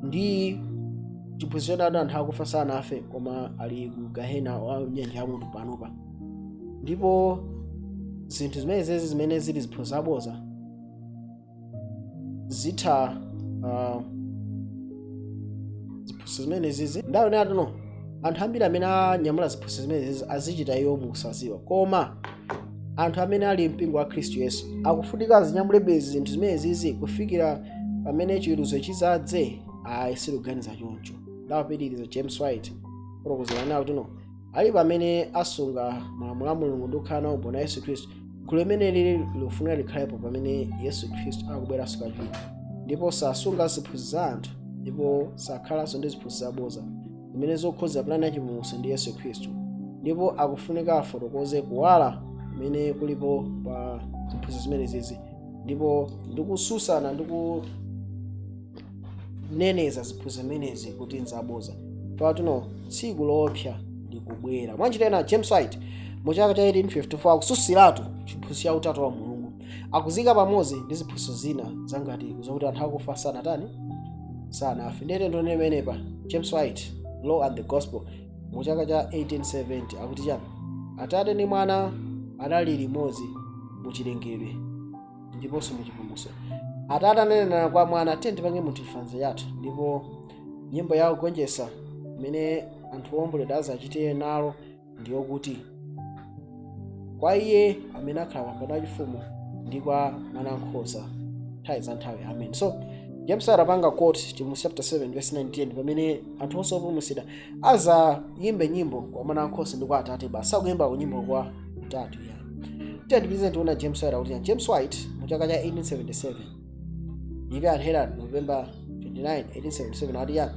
ndi chiphunzitso cha anthu akufa sanafe koma ali ku gahena wa nyanja ya moto panopa. Ndipo zinthu zimenezi zimene zili ziphunzitso zaboza zitha ziphunzitso zimenezi ndaona atuno anthu ambiri amene anyamula ziphunzitso zimenezi azichita iwo mukusaziwa, koma anthu amene ali mpingo wa Khristu Yesu akufunika zinyamulebe zinthu zimenezi kufikira pamene chiweruzo chizadze. Siluganiza choncho. Ndawapitiriza James White kufotokozera nawo kuti ali pamene asunga malamulo a Mulungu ndi kukhala nawo bona Yesu Khristu, gulu limene lili lifunika likhalepo pamene Yesu Khristu akubweranso kachiwiri, ndipo sasunga ziphunzitso za anthu ndipo sakhalanso ndi ziphunzitso zaboza zimene zokhuza plani ya chipulumutso ndi Yesu Khristu, ndipo akufunika afotokoze kuwala kumene kulipo pa ziphunzitso zimenezi, ndipo ndikususana ndikuneneza ziphunzitso zimenezi kuti nzaboza. Patuno tsiku loopsa likubwera. Mwanjitena James White mu chaka cha 1854 akususiratu chiphunzitso cha utatu wa Mulungu, akuzika pamodzi ndi ziphunzitso zina zangati zokuti anthu akufa sanafe. Ndete ndonemenepa James White Law and the Gospel mu chaka cha 1870 akuti chani, Atate ndi Mwana anali limodzi mu chilengedwe ndiponso mu chipulumutso. Atate ananena kwa Mwana, tipange munthu m'mfanzo yathu, ndipo nyimbo ya kugonjetsa imene anthu omboledwa azachite nalo ndiyo kuti, kwa Iye amene akhala pambano pachifumu ndi kwa Mwana Wankhosa nthawi za nthawi. Amen. So James adapanga quote chipulumutso chapter 7 verse 19 pamene anthu onse opulumutsidwa azayimbe nyimbo kwa Mwana Wankhosa ndi kwa Atate basi, sakuyimba nyimbo kwa Utatu ya. Tiyandipitize tiona James White akuti James White mu chaka cha 1877 ivi anhera November 29 1877 ati ya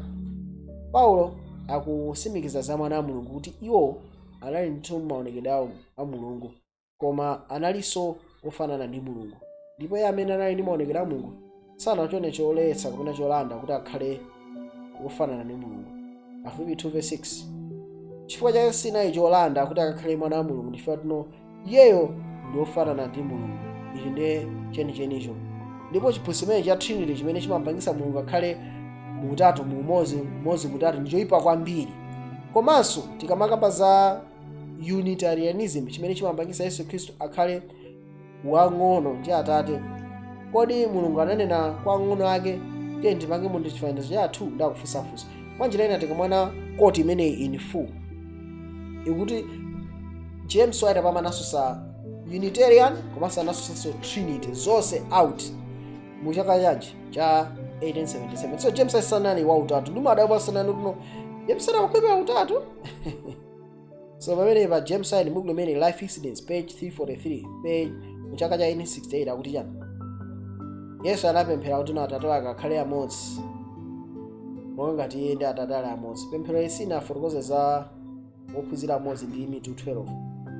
Paulo akusimikiza za Mwana wa Mulungu kuti iwo anali ndi maonekedwe a Mulungu koma analinso ofanana ndi Mulungu, ndipo iye amene anali ndi maonekedwe a Mulungu sanachone choletsa kapena cholanda kuti akhale ofanana ndi Mulungu. Afilipi 2:6 chifukwa chake sinali cholanda kuti akakhale mwana wa Mulungu, ndife tuno iyeyo ndi ofanana ndi Mulungu. Ichi ndiye chenichenicho. Ndipo chiphunzitso chimene cha trinity chimene chimapangisa Mulungu akhale mu utatu mu umodzi mutatu ndi choyipa kwambiri. Komanso tikamakamba za unitarianism chimene chimapangisa Yesu Khristu akhale wang'ono ndi Atate, kodi Mulungu ananena kwa ng'ono ake tiye tipange munthu m'chifaniziro chathu? Ndakufunsafunsa. Mwanjira ina tikamwana koti imeneyi in full ikuti James White apamananso sa Unitarian komanso anaso Trinity zonse out mu chaka chanji cha 1877. So James sanali wa utatu ndimo adapasanani kuno James adakwepera utatu. So pamene pa James White mukulo mene Life Incidents page 343 page mu chaka cha 1868 akuti chani, Yesu anapemphera kuti Atate wake akhale amodzi monga ngati iye ndi Atate ali amodzi. Pemphero isi inafotokoza za ophunzira amodzi ndi mitu 12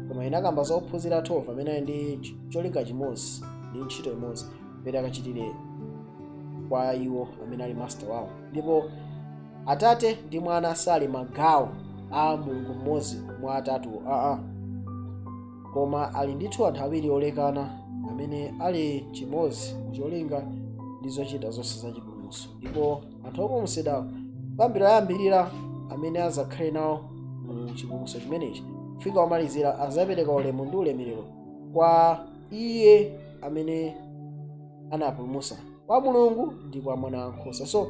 koma inakamba za ophunzira 12 amene ali ndi cholinga chimodzi ndi ntchito imodzi pamene akachitire kwa iwo amene ali master wawo. Ndipo Atate ndi Mwana sali magawo a Mulungu mmodzi mwa atatu koma ali ndithu anthu awiri olekana amene ali chimodzi cholinga ndi zochita zonse za chipulumutso. Ndipo anthu opulumutsidwa kuyambirira amene azakhale nawo mu chipulumutso chimenechi kufika omalizira azapereka ulemu ndi ulemerero kwa Iye amene anapulumutsa, kwa Mulungu ndi kwa Mwana Wankhosa. So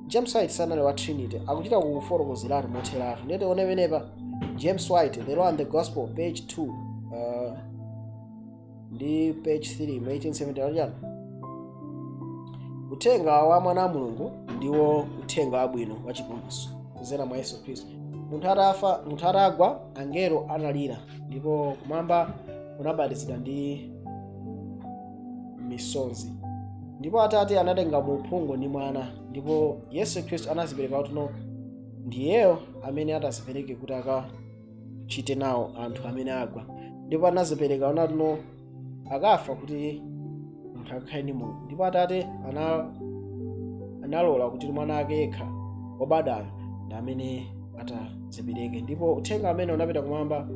James White sanali wa Trinity akuchita kufotokozeratu motheratu. Ndete one penepa James White The Law and the Gospel page 2 ndi page 3 mu 1870 uthenga wa Mwana wa Mulungu ndiwo uthenga wabwino wa chipulumutso kudzera mwa Yesu Khristu. Munthu atagwa angelo analira ndipo kumwamba kunabatizidwa ndi misozi, ndipo Atate anatenga mu uphungu ndi Mwana, ndipo Yesu Khristu anazipereka kuti ndiyeyo amene atazipereke kuti akachite nawo anthu amene agwa, ndipo anazipereka kuti akafa kuti munthu akakhale ndi moyo. Ndipo Atate analola kuti mwana ake yekha wobadwayo ndi amene atadzipereke. Ndipo uthenga amene unapita kumwamba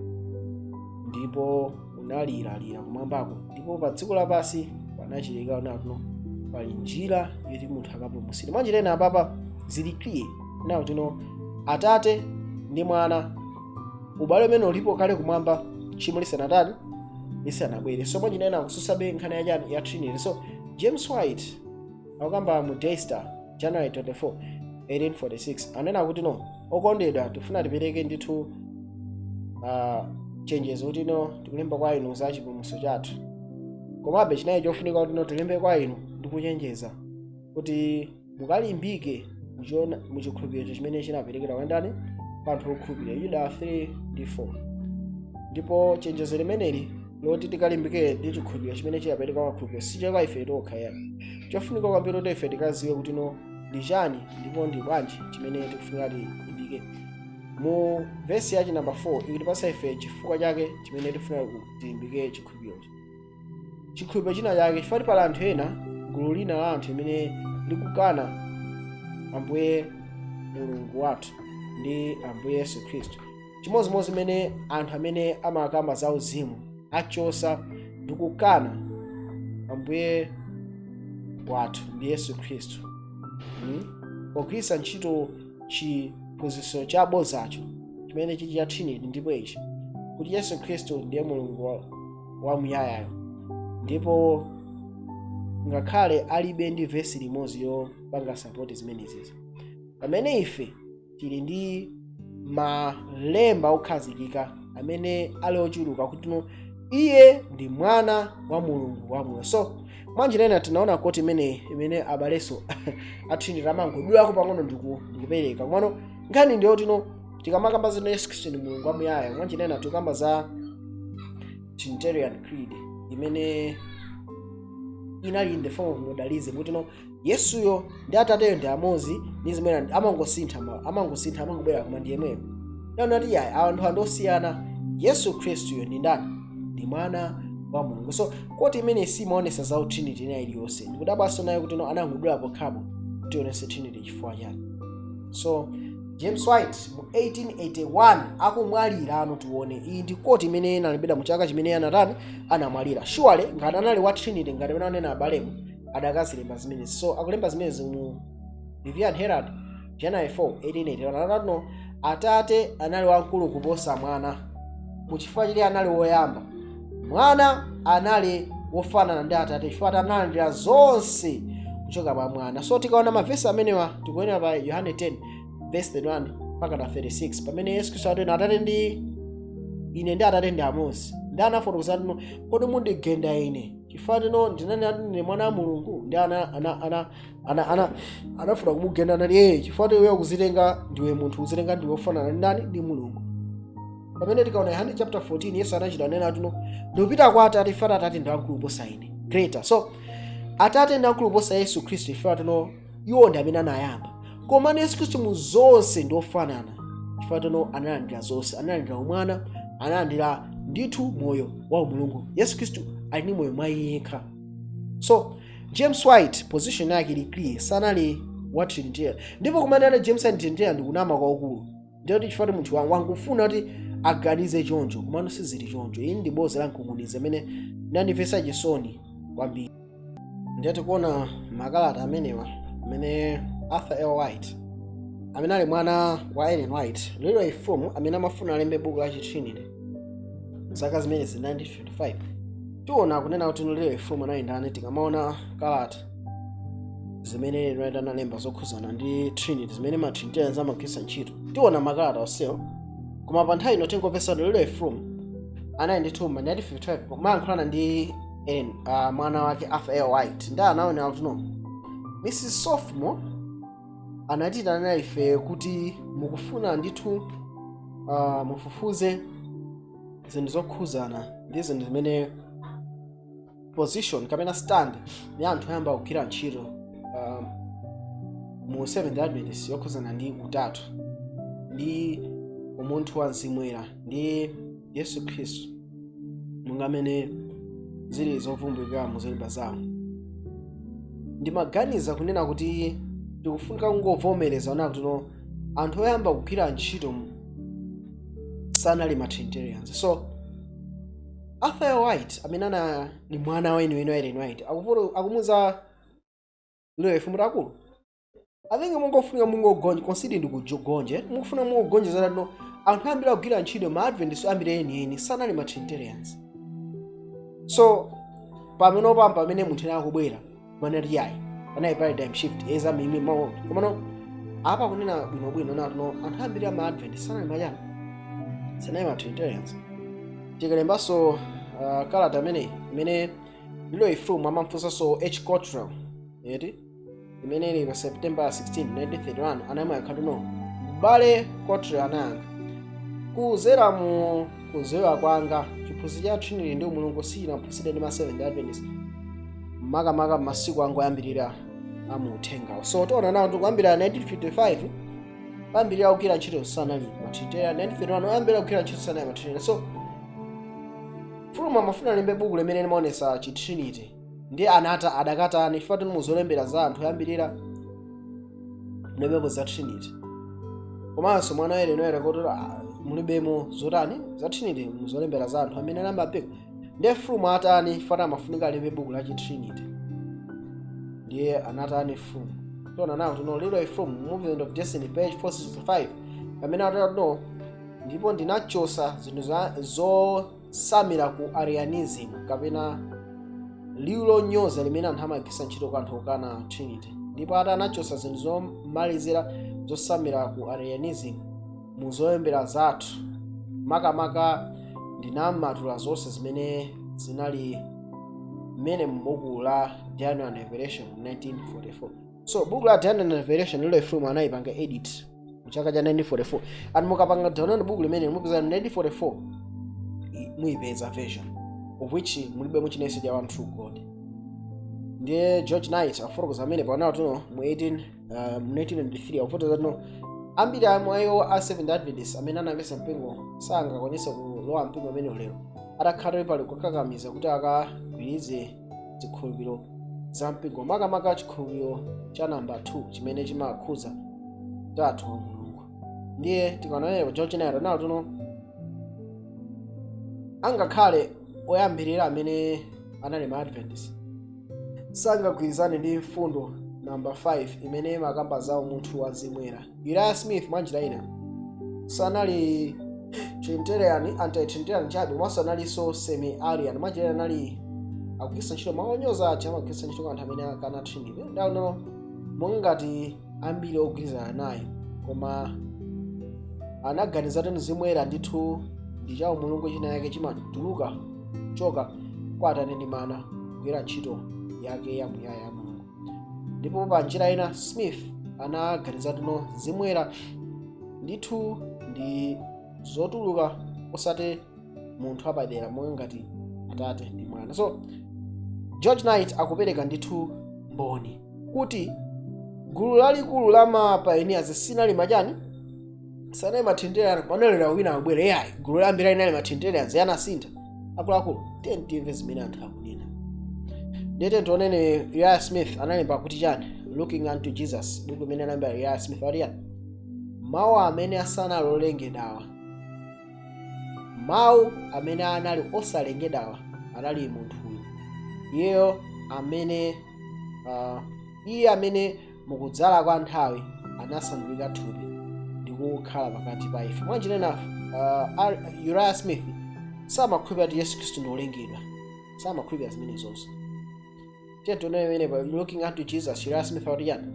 ndipo unalira kumwambako, ndipo pa dziko lapansi panachitika nakuno pali njira yoti munthu akapulumutsidwe. Mwa njira ina apapa zili clear nawo tino Atate ndi Mwana, ubale umene ulipo kale kumwamba tchimo lisanabwere. So mwa njira ina akususabe nkhani ya Trinity. So James White akukamba mu Daystar January 24, 1846 anena kuti no okondedwa tifuna tipereke ndithu chenjezo kuti no tikulemba kwa inu za chipulumutso chathu, komabe chinayi chofunika kuti no tilembe kwa inu ndikuchenjeza kuti mukalimbike muchikhulupiriro chimene chinaperekedwa kwa ndani? Pa anthu okhulupirira. Yuda 3:4. Ndipo chenjezo limeneli loti tikalimbike ndi chikhulupiriro chimene chinaperekedwa kwa akhulupirira sichokwa ife tokha yani. Chofunika kwambiri kuti ife tikaziwe kuti no ndi chani ndipo ndi bwanji chimene tikufunika tilimbike. Mu verse yachi number 4 ikutipasa ife chifukwa chake chimene tikufunika tilimbike chikhulupiriro. Chikhulupiriro china chake chifukwa pali anthu ena, gulu lina la anthu imene likukana Ambuye Mulungu wathu ndi Ambuye Yesu Khristu. Chimozimozi imene anthu amene amakamba za uzimu achosa ndi kukana Ambuye wathu ndi Yesu Khristu. Pogwiritsa ntchito chiphunzitso cha bozacho chimene chichi cha Trinity ndipo ichi kuti Yesu Khristu ndiye Mulungu wamuyaya, ndipo ngakhale alibe ndi vesi limodzi yopanga support zimenezi. Pamene ife tili ndi malemba okhazikika amene ali ochuluka kuti no iye ndi mwana wa Mulungu wamoyo. So mwa njira ina tinaona kuti imene abaleso Trinity amangodulako pang'ono ndikupereka komano nkhani ndiyo tino tikamakamba za Yesu Khristu ndi Mulungu wamuyaya. Mwa njira ina tikamba za Trinitarian Creed imene inali in the form of modalism kuti no Yesuyo ndi Atateyo ndi amodzi ndi zimene amangosintha amangobwera koma ndi yemweyo. Nati anthu andosiyana, Yesu Khristuyo ndi ndani? Ndi mwana wa Mulungu. So koti imene simaonesa za Trinity ina iliyonse ndikudabwaso nayo kuti no anangodula pokhabo kuti ionese Trinity chifukwa chani. So James White mu 1881 akumwalira ano tione iyi ndi koti imene inalembedwa mu chaka chimene anamwalira. Surely ngati anali wa Trinity ngati imene anena abalemu adakazilemba zimenezi. So akulemba zimenezi mu Vivian Herald January 4, 1881 anati no Atate anali wamkulu kuposa Mwana muchifukwa chili anali woyamba. Mwana anali wofanana ndi Atate chifukwa analandira zonse kuchoka pa Mwana. So tikaona mavesi amenewa tikuonera pa Yohane 10 verse 1 mpaka 36 pamene Yesu Khristu ati Atate ndi ine ndi Atate ndi amodzi. Ndi anafotokoza no kodi mundigenda ine chifukwa no ndinani mwana wa Mulungu? Ndi anafuna kumugenda nati chifukwa iwe ukuzitenga ndiwe munthu, uzitenga ndiwe ofanana ndi ndani? Ndi Mulungu. Pamene tikaona Yohane chapter 14 Yesu anachita nena ati no ndipita kwa Atate chifukwa Atate ndi wamkulu kuposa ine, greater. So Atate ndi wamkulu kuposa Yesu Khristu chifukwa ati no iwo ndi amene anayamba. Koma Yesu Khristu mu zonse ndi ofanana chifukwa no analandira zonse, analandira umwana, analandira ndithu moyo wa Mulungu. Yesu Khristu ali ndi moyo mwa iye yekha. So James White position yake ili clear, sanali wa Trinitarian. Ndipo kumene ana James and Trinitarian ndikunama kwaukulu. Ndiyo chifukwa munthu wangufuna kuti aganize choncho komano sizili choncho. Iyi ndi boza la nkhunguniza amene ndandimvetsa chisoni kwambiri. Ndiye tikuona makalata amenewa amene Arthur L. White amene ali mwana wa Ellen White lero ifumu amene amafuna alembe buku la Trinity zaka zimene zi 1955. Tiona kunena kuti lero ifumu anayindane tikamaona kalata zimene lero analemba zokhuzana ndi Trinity zimene ma Trinitarians amagwiritsa ntchito. Tiona makalata onsewo koma pa nthawi ino tingomvetsa lero ifumu anayindituma 1955 kumayankhulana ndi mwana wake Arthur L. White. Ndi anaona kuti no Mrs. Sophomore anatita na ife kuti mukufuna ndithu mufufuze zinthu zokhuzana ndi zinthu zimene position kapena stand ni anthu ayamba kugwira ntchito mu Seventh Adventist yokhuzana ndi utatu ndi umunthu wamzimu ndi Yesu Khristu monga amene zili zovumbulika mu zolemba zawo. Ndimaganiza kunena kuti ndikufunika kungovomereza ona kuti no anthu oyamba kugwira ntchito sanali ma Trinitarians. So Arthur White amene ni mwana weniweni wa Ellen White akumuza lero ifumu akulu avinge mungofunika mungogonje consider ndikujonje mukufuna mungogonjeza no anthu ambira kugwira ntchito ma Adventists ambira eni sanali ma Trinitarians. So pamene munthu akubwera manati yayi anayi paradigm shift eza mimi mawo komano apa kunena bwino no anthu ambira ma Adventists sanali majana sanali ma Trinitarians. Tikalembaso kalata imene lilo ifumu amamfunsa so H. Cottrell yeti imene ili pa September 16, 1931 anayakhala no Bale Cottrell anayankha kuzera mu kuzewa kwanga chiphunzitso cha Trinity ndi Umulungu sinaphunzitsidwe ndi ma Seventh Adventists makamaka masiku angu ayambirira amuthengawo. So tiona nawo tikuyambira 1955 ayambirira kugwira ntchito sanali ma Trinitarian, 1931 ayambirira kugwira ntchito sanali ma Trinitarian. So Fuluma amafuna alembe buku limene limaonesa chi Trinity ndi adakatani chifukwa muzolembera za anthu ayambirira mulibemo za Trinity. Komanso mwana were noyera kuti mulibemo zotani za Trinity muzolembera za anthu amene anambapeka. Ndiye Fuluma atani chifukwa amafunika alembe buku la chi Trinity. Ndiye anatani Fuluma. Tiona nawo tino lilo ifulumu Movement of Destiny page 465 amene atati no ndipo ndinachosa zinthu samira ku Arianism kapena liulo nyoza limene anthu amagwisa ntchito kwa anthu okana Trinity. Ndipo anachosa zinthu zomalizira zosamira ku Arianism muzolembera zathu makamaka ndinamatula zonse zimene zinali mmene m'buku la Daniel and Revelation 1944. So buku la Daniel and Revelation lilo ifulumu anayipanga edit mchaka cha 1944 and mukapanga download buku limene mupeza 1944 muipeza version of which mulibe muchinese cha one true God. Ndiye George Knight afotokoza amene panawo tuno mu 1993 afotokoza tuno ambiri amwayo a Seventh Adventists amene anamvesa mpingo sangakwanisa kulowa mpingo amene lero atakhala pali kukakamiza kuti akagwirize zikhulupiriro za mpingo makamaka chikhulupiriro cha namba 2 chimene chimakhuza Utatu wa Mulungu. Ndiye tikaona George Knight anawo tuno angakhale oyambirira amene anali ma Adventists sangagwirizane ndi mfundo namba 5 imene makamba zawo munthu wazimwera. Uriah Smith mwanjira ina sanali Trinitarian, anti-Trinitarian chabe komanso analinso semi-Arian mwanjira anali akugwisa ntchito maonyoza acha amagwisa ntchito anthu amene akana Trinity. Ndauno mongati ambiri ogwirizana naye koma anaganiza kuti zimwera ndithu ndi cha Umulungu china yake chimatuluka choka kwa Atate ndi Mwana kugwira ntchito yake yamuyaya ya Mulungu. Ndipo pa njira ina Smith anaganiza kuti zimwera ndithu ndi zotuluka osati munthu apadera monga ngati Atate ndi Mwana. So George Knight akupereka ndithu mboni kuti gulu lalikulu la ma pioneers sinali majani sanali ma Trinitarian panolera wina abwere yayi gulu lambira inali ma Trinitarians yanasintha akuluakulu timve zimene anthu akunena. Ndete tionene Uriah Smith analemba kuti chani Looking unto Jesus buku limene anamba Uriah Smith ariana mawu amene asanalolengedwa mawu amene anali osalengedwa anali munthuyo iye amene mukudzala kwa nthawi anasandulika thupi ndikukhala pakati pa ife. Mwanjinena Uriah Smith samakhulupirira kuti Yesu Khristu ndiolengedwa samakhulupirira zimene zonse. Tionene imene pa Looking unto Jesus Uriah Smith ariana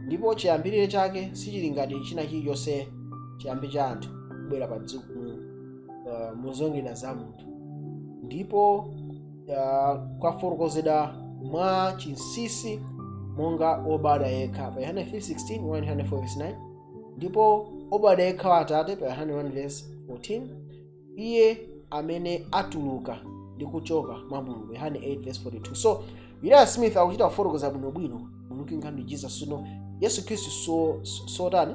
ndipo chiyambirire chake sichili ngati china chilichonse chiyambi cha anthu kubwera pa dziko muzongera za munthu ndipo kwafotokozedwa mwa chinsinsi monga obada yekha pa Yohane 3:16 Yohane 4:9 ndipo obada yekha wa Atate pa Yohane 1:14 iye amene atuluka ndi kuchoka mwa Mulungu Yohane 8:42. So Uriah Smith akuchita kufotokoza bwinobwino Looking unto Jesus suno Yesu Khristu sotani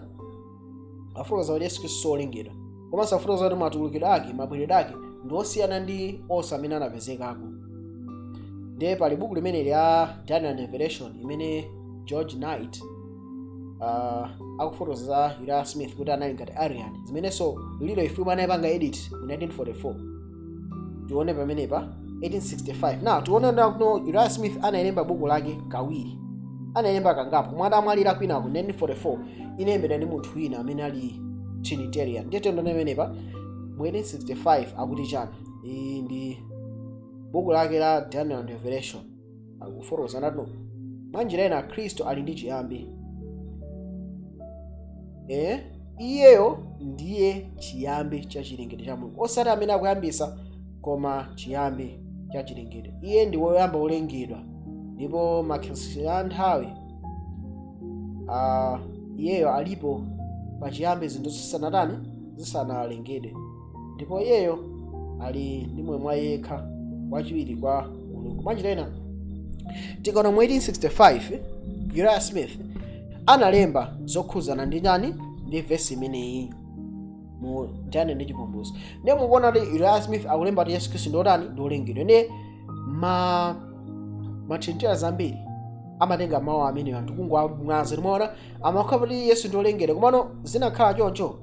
afotokoza kuti Yesu Khristu solengedwa komanso afotokoza kuti matulukidwe ake mabwerero ake ndi osiyana ndi onse amene anapezekako. Ndiye pali buku limene lya Daniel and Revelation imene George Knight akufotokoza za Uriah Smith kuti anali ngati Arian, zimenenso lilo ifuma anayipanga edit mu 1944. tione pamenepa 1865. Now tione ndakuno Uriah Smith anayilemba buku lake kawiri, anayilemba kangapo mwana amwalira kwina ku 1944 inayembedwa ndi munthu wina amene ali Trinitarian. Ndiye tione pamenepa mu 1865 akuti chani, iyi ndi buku lake la Daniel and Revelation. Akufotokoza ndatuno manjira ena Kristo ali ndi chiyambi. Iyeyo ndiye chiyambi cha chilengedwe cha Mulungu, osati amene akuyambisa koma chiyambi cha chilengedwe. Iye ndi woyamba olengedwa, ndipo makhesi a nthawi iyeyo alipo pachiyambi zinthu zisanalengedwe, ndipo iyeyo ali ndi moyo mwa yekha wachiwiri kwa Mulungu. Manjira ena tikaona mu 1865 Uriah Smith analemba zokhuzana ndi nyani ndi vesi imeneyi mu Daniel ndi Chivumbulutso. Ndiye mukuona kuti Uriah Smith akulemba kuti Yesu Khristu ndotani ndolengedwa. Ndiye matrinitarians zambiri amatenga mawu amene anthu kungwamwaza timaona amakhala kuti Yesu ndolengedwa, komano zinakhala choncho.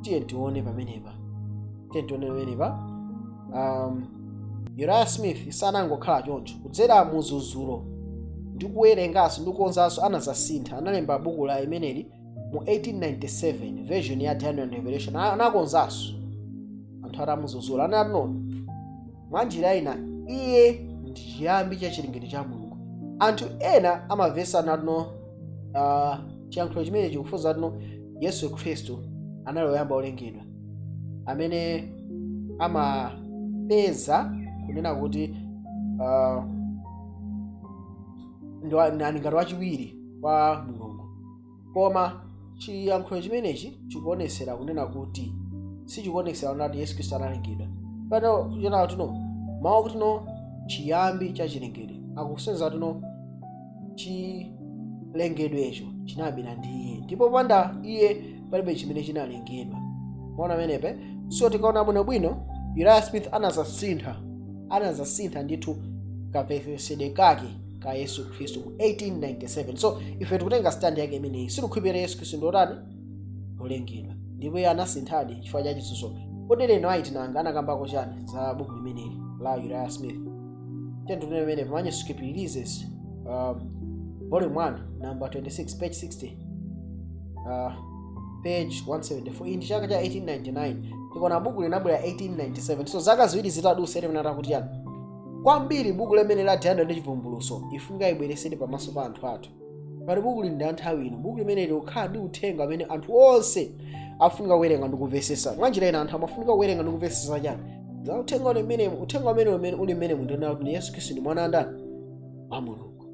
tiye tione pamenepa. Uriah Smith sanangokhala choncho, kudzera muzunzulo ndi kuwerenganso ndi kukonzanso anazasintha. Analemba buku la imeneli mu 1897 version ya Daniel and Revelation, anakonzanso anthu atamuzunzula anatino mwanjira ina iye ndi chiyambi cha chilengedwe cha Mulungu. Anthu ena amavesa natino chiyankhulo chimene chikufunza natino Yesu Khristu anali woyamba olengedwa, amene amapeza kunena kuti ndi ngati wachiwiri kwa Mulungu. Koma chiyankhulo chimenechi chikuonesera kunena kuti sichikuonesera kuti Yesu Khristu analengedwa. Pano chena tino mawu kuti no chiyambi cha chilengedwe akusenza tino chilengedwecho chinabwera ndi iye, ndipo panda iye palibe chimene chinalengedwa. Mwaona menepe. So tikaona bwinobwino Uriah Smith anazasintha ndithu kaperesedwe kake ka Yesu Khristu mu 1897. So ife tikutenga stand yake imeneyi, sikukhulupirira Yesu Khristu ndotani olengedwa, ndipo iye anasinthadi chifukwa cha chitsutso. Kodi leno nanga anakambako chani za buku limeneli la Uriah Smith? Tendone mene manuscript releases volume 1 number 26 page 60 page 174 ndi chaka cha 1899. Tikona buku linabwera 1897. So zaka ziwiri zitadusa ene kuti yani kwambiri buku limene la Daniel ndi Chivumbulutso ifunga ibwereseni pamaso pa anthu athu. Pali buku li ndi anthawi ino, buku limene likhala ndi uthenga amene anthu onse afunika kuwerenga ndi kumvesesa. Mwanjira ina anthu amafunika kuwerenga ndi kumvesesa chani za uthenga umene uli mmene mundionera kuti Yesu Khristu ndi mwana ndani wa Mulungu.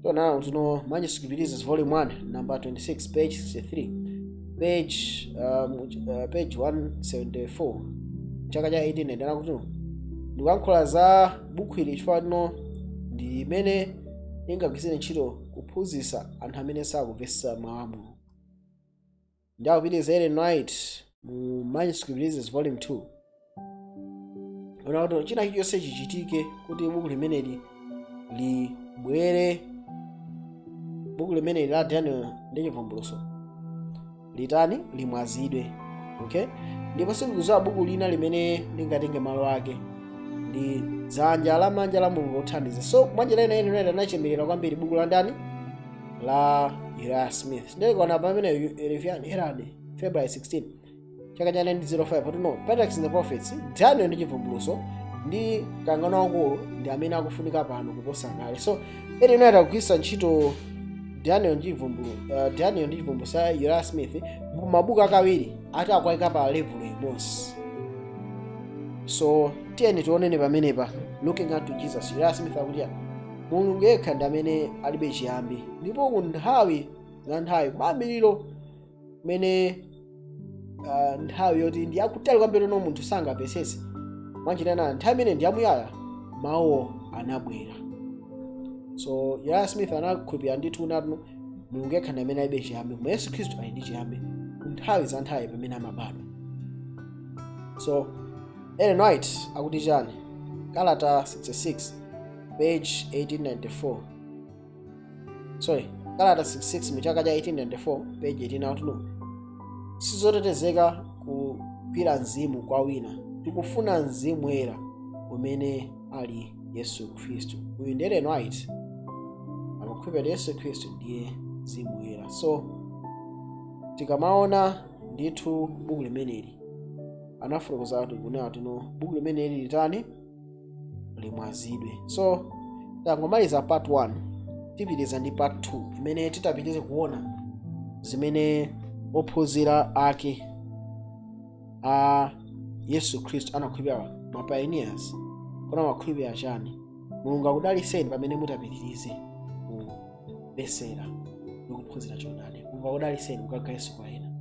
So now tino manuscript releases volume 1 number 26 page 63 page 174 chaka cha 18 ndana kuti ndikuyankhula za buku ili chifukwa tino ndi imene ingagwirisire ntchito kuphunzitsa anthu amene sakumvesa mawu a Mulungu. Ndakupitiriza Ellen White mu manuscript releases volume 2 ona kuti china chilichonse chichitike kuti buku limeneli libwere, buku limeneli la Daniel ndi Chivumbulutso litani limwazidwe. Okay, ndipo sindikudziwa buku lina limene lingatenge malo ake, ndi dzanja lamanja la Mulungu othandiza. So mwanjira ina ene anachemerera kwambiri buku la ndani la Uriah Smith. Ndikuona pamene Revian Herald February 16 chaka cha 1905 kuti no Patriarchs and the Prophets, Daniel ndi Chivumbulutso ndi kangano wakulu ndi amene akufunika pano kuposa kale. So ene ino akugwiritsa ntchito Daniel ndi Chivumbulutso ya Uriah Smith mabuku akawiri ati akuayika pa level imodzi. So tiyeni tionene pamenepa looking unto Jesus. Uriah Smith akuti Mulungu yekha ndi amene alibe chiyambi, ndipo ku nthawi mamiriro mene nthawi yoti ndi akutali kwambiri no munthu sangapesese. Mwanjira ina nthawi imene ndi amuyaya mawu anabwera. So Uriah Smith anakhulupirira ndithu natino Mulungu yekha ndi amene alibe chiyambi, koma Yesu Khristu ali ndi chiyambi ku nthawi za nthawi pamene amabadwa. So Ellen White akuti chani kalata 66 page 1894. Sorry, kalata 66 muchaka cha 1894 page 18 sizotetezeka kugwira mzimu kwa wina, tikufuna mzimu woyera umene ali Yesu Khristu. Uyu ndi Ellen White amakhulupirira Yesu Khristu ndiye mzimu woyera. So tikamaona ndithu buku limeneli anafotokoza kuti kunena tino buku limeneli litani limwazidwe. So tangomaliza part 1, tipitiriza ndi part 2 imene titapitirize kuona zimene ophunzira ake a Yesu Khristu anakhulupirira, ma pioneers kuna makhulupirira chani. Mulungu akudaliseni pamene mutapitirize kumvesera ndi kuphunzira choonadi. Mulungu akudaliseni mukagayeso kwa ena.